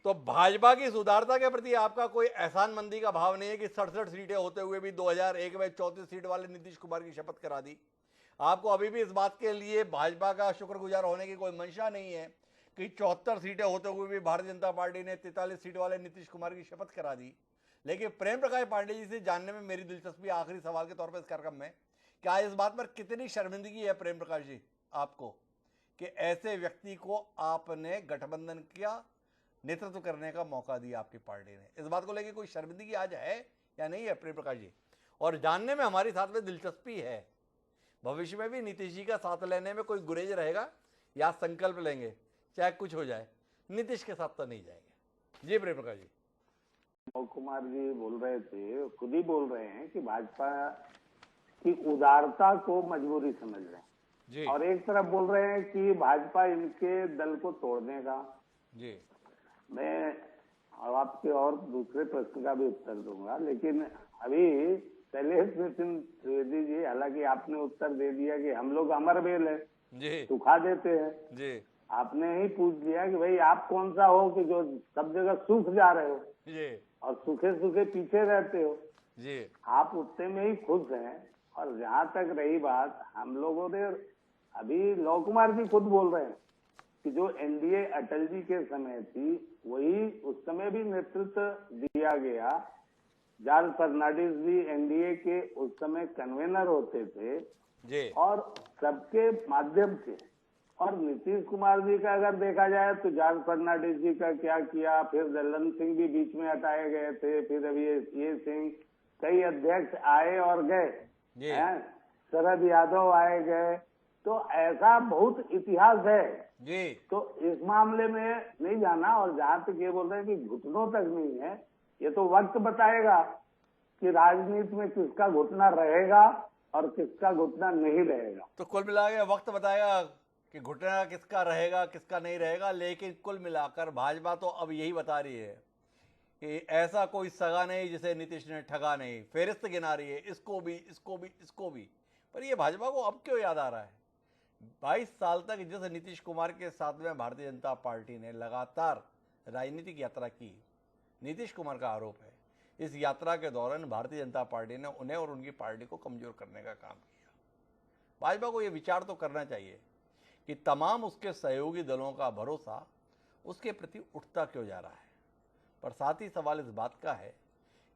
तो भाजपा की सुधारता के प्रति आपका कोई एहसानमंदी का भाव नहीं है कि 67 सीटें होते हुए भी 2001 में 34 सीट वाले नीतीश कुमार की शपथ करा दी? आपको अभी भी इस बात के लिए भाजपा का शुक्रगुजार होने की कोई मंशा नहीं है कि 74 सीटें होते हुए भी भारतीय जनता पार्टी ने 43 सीट वाले नीतीश कुमार की शपथ करा दी? लेकिन प्रेम प्रकाश पांडे जी से जानने में मेरी दिलचस्पी आखिरी सवाल के तौर पर इस कार्यक्रम में क्या इस बात पर कितनी शर्मिंदगी है प्रेम प्रकाश जी आपको कि ऐसे व्यक्ति को आपने गठबंधन किया, नेतृत्व करने का मौका दिया आपकी पार्टी ने? इस बात को लेकर कोई शर्मिंदगी आज है या नहीं है प्रेम प्रकाश जी? और जानने में हमारी साथ में दिलचस्पी है, भविष्य में भी नीतीश जी का साथ लेने में कोई गुरेज रहेगा या संकल्प लेंगे चाहे कुछ हो जाए, नीतीश के साथ तो नहीं जाएंगे? जी प्रेम प्रकाश जी। कुमार जी बोल रहे थे, खुद ही बोल रहे हैं कि भाजपा की उदारता को मजबूरी समझ रहे हैं जी। और एक तरफ बोल रहे हैं कि भाजपा इनके दल को तोड़ देगा। जी मैं अब आपके और दूसरे प्रश्न का भी उत्तर दूंगा, लेकिन अभी शैलेश नितिन त्रिवेदी जी, हालांकि आपने उत्तर दे दिया कि हम लोग अमर बेल है जी सुखा देते हैं जी। आपने ही पूछ लिया कि भाई आप कौन सा हो कि जो सब जगह सूख जा रहे हो जी और सूखे सूखे पीछे रहते हो। जी। आप उतने में ही खुश हैं। और जहां तक रही बात, हम लोगों ने अभी लव कुमार जी खुद बोल रहे हैं कि जो एनडीए अटल जी के समय थी वही उस समय भी नेतृत्व दिया गया। जॉर्ज फर्नांडिस भी एनडीए के उस समय कन्वेनर होते थे जी। और सबके माध्यम से। और नीतीश कुमार जी का अगर देखा जाए तो जॉर्ज फर्नांडिस जी का क्या किया, फिर दलन सिंह भी बीच में हटाए गए थे, फिर अभी ये सिंह, कई अध्यक्ष आए और गए, शरद यादव आए गए, तो ऐसा बहुत इतिहास है जी। तो इस मामले में नहीं जाना। और जहां तक ये बोल रहे हैं कि घुटनों तक नहीं है, ये तो वक्त बताएगा कि राजनीति में किसका घुटना रहेगा और किसका घुटना नहीं रहेगा। तो कुल मिलाकर वक्त बताएगा कि घुटना किसका रहेगा किसका नहीं रहेगा, लेकिन कुल मिलाकर भाजपा तो अब यही बता रही है कि ऐसा कोई सगा नहीं जिसे नीतीश ने ठगा नहीं, फेरिस्त गिना रही है, इसको भी इसको भी इसको भी। पर ये भाजपा को अब क्यों याद आ रहा है? 22 साल तक जिस नीतीश कुमार के साथ में भारतीय जनता पार्टी ने लगातार राजनीतिक यात्रा की, नीतीश कुमार का आरोप है इस यात्रा के दौरान भारतीय जनता पार्टी ने उन्हें और उनकी पार्टी को कमजोर करने का काम किया। भाजपा को यह विचार तो करना चाहिए कि तमाम उसके सहयोगी दलों का भरोसा उसके प्रति उठता क्यों जा रहा है। पर साथ ही सवाल इस बात का है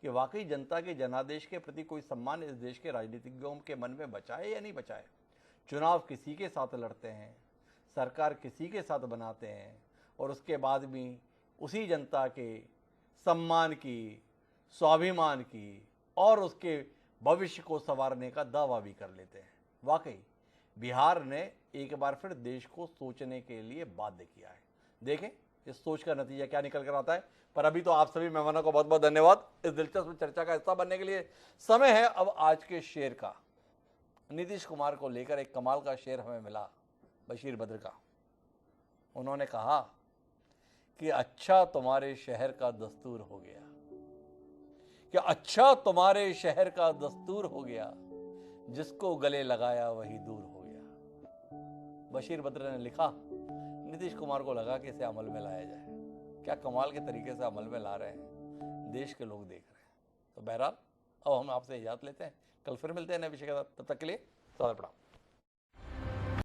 कि वाकई जनता के जनादेश के प्रति कोई सम्मान इस देश के राजनीतिज्ञों के मन में बचा है या नहीं बचा है। चुनाव किसी के साथ लड़ते हैं, सरकार किसी के साथ बनाते हैं और उसके बाद भी उसी जनता के सम्मान की, स्वाभिमान की और उसके भविष्य को संवारने का दावा भी कर लेते हैं। वाकई बिहार ने एक बार फिर देश को सोचने के लिए बाध्य किया है। देखें इस सोच का नतीजा क्या निकल कर आता है। पर अभी तो आप सभी मेहमानों को बहुत बहुत धन्यवाद इस दिलचस्प चर्चा का हिस्सा बनने के लिए। समय है अब आज के शेर का। नीतीश कुमार को लेकर एक कमाल का शेर हमें मिला बशीर बद्र का। उन्होंने कहा कि अच्छा तुम्हारे शहर का दस्तूर हो गया, कि अच्छा तुम्हारे शहर का दस्तूर हो गया, जिसको गले लगाया वही दूर हो गया। बशीर बद्र ने लिखा, नीतीश कुमार को लगा कि इसे अमल में लाया जाए। क्या कमाल के तरीके से अमल में ला रहे हैं, देश के लोग देख रहे हैं। तो बहरहाल अब हम आपसे इजाजत लेते हैं, कल फिर मिलते हैं नए विषय के साथ। तब तक के लिए सदा प्रणाम।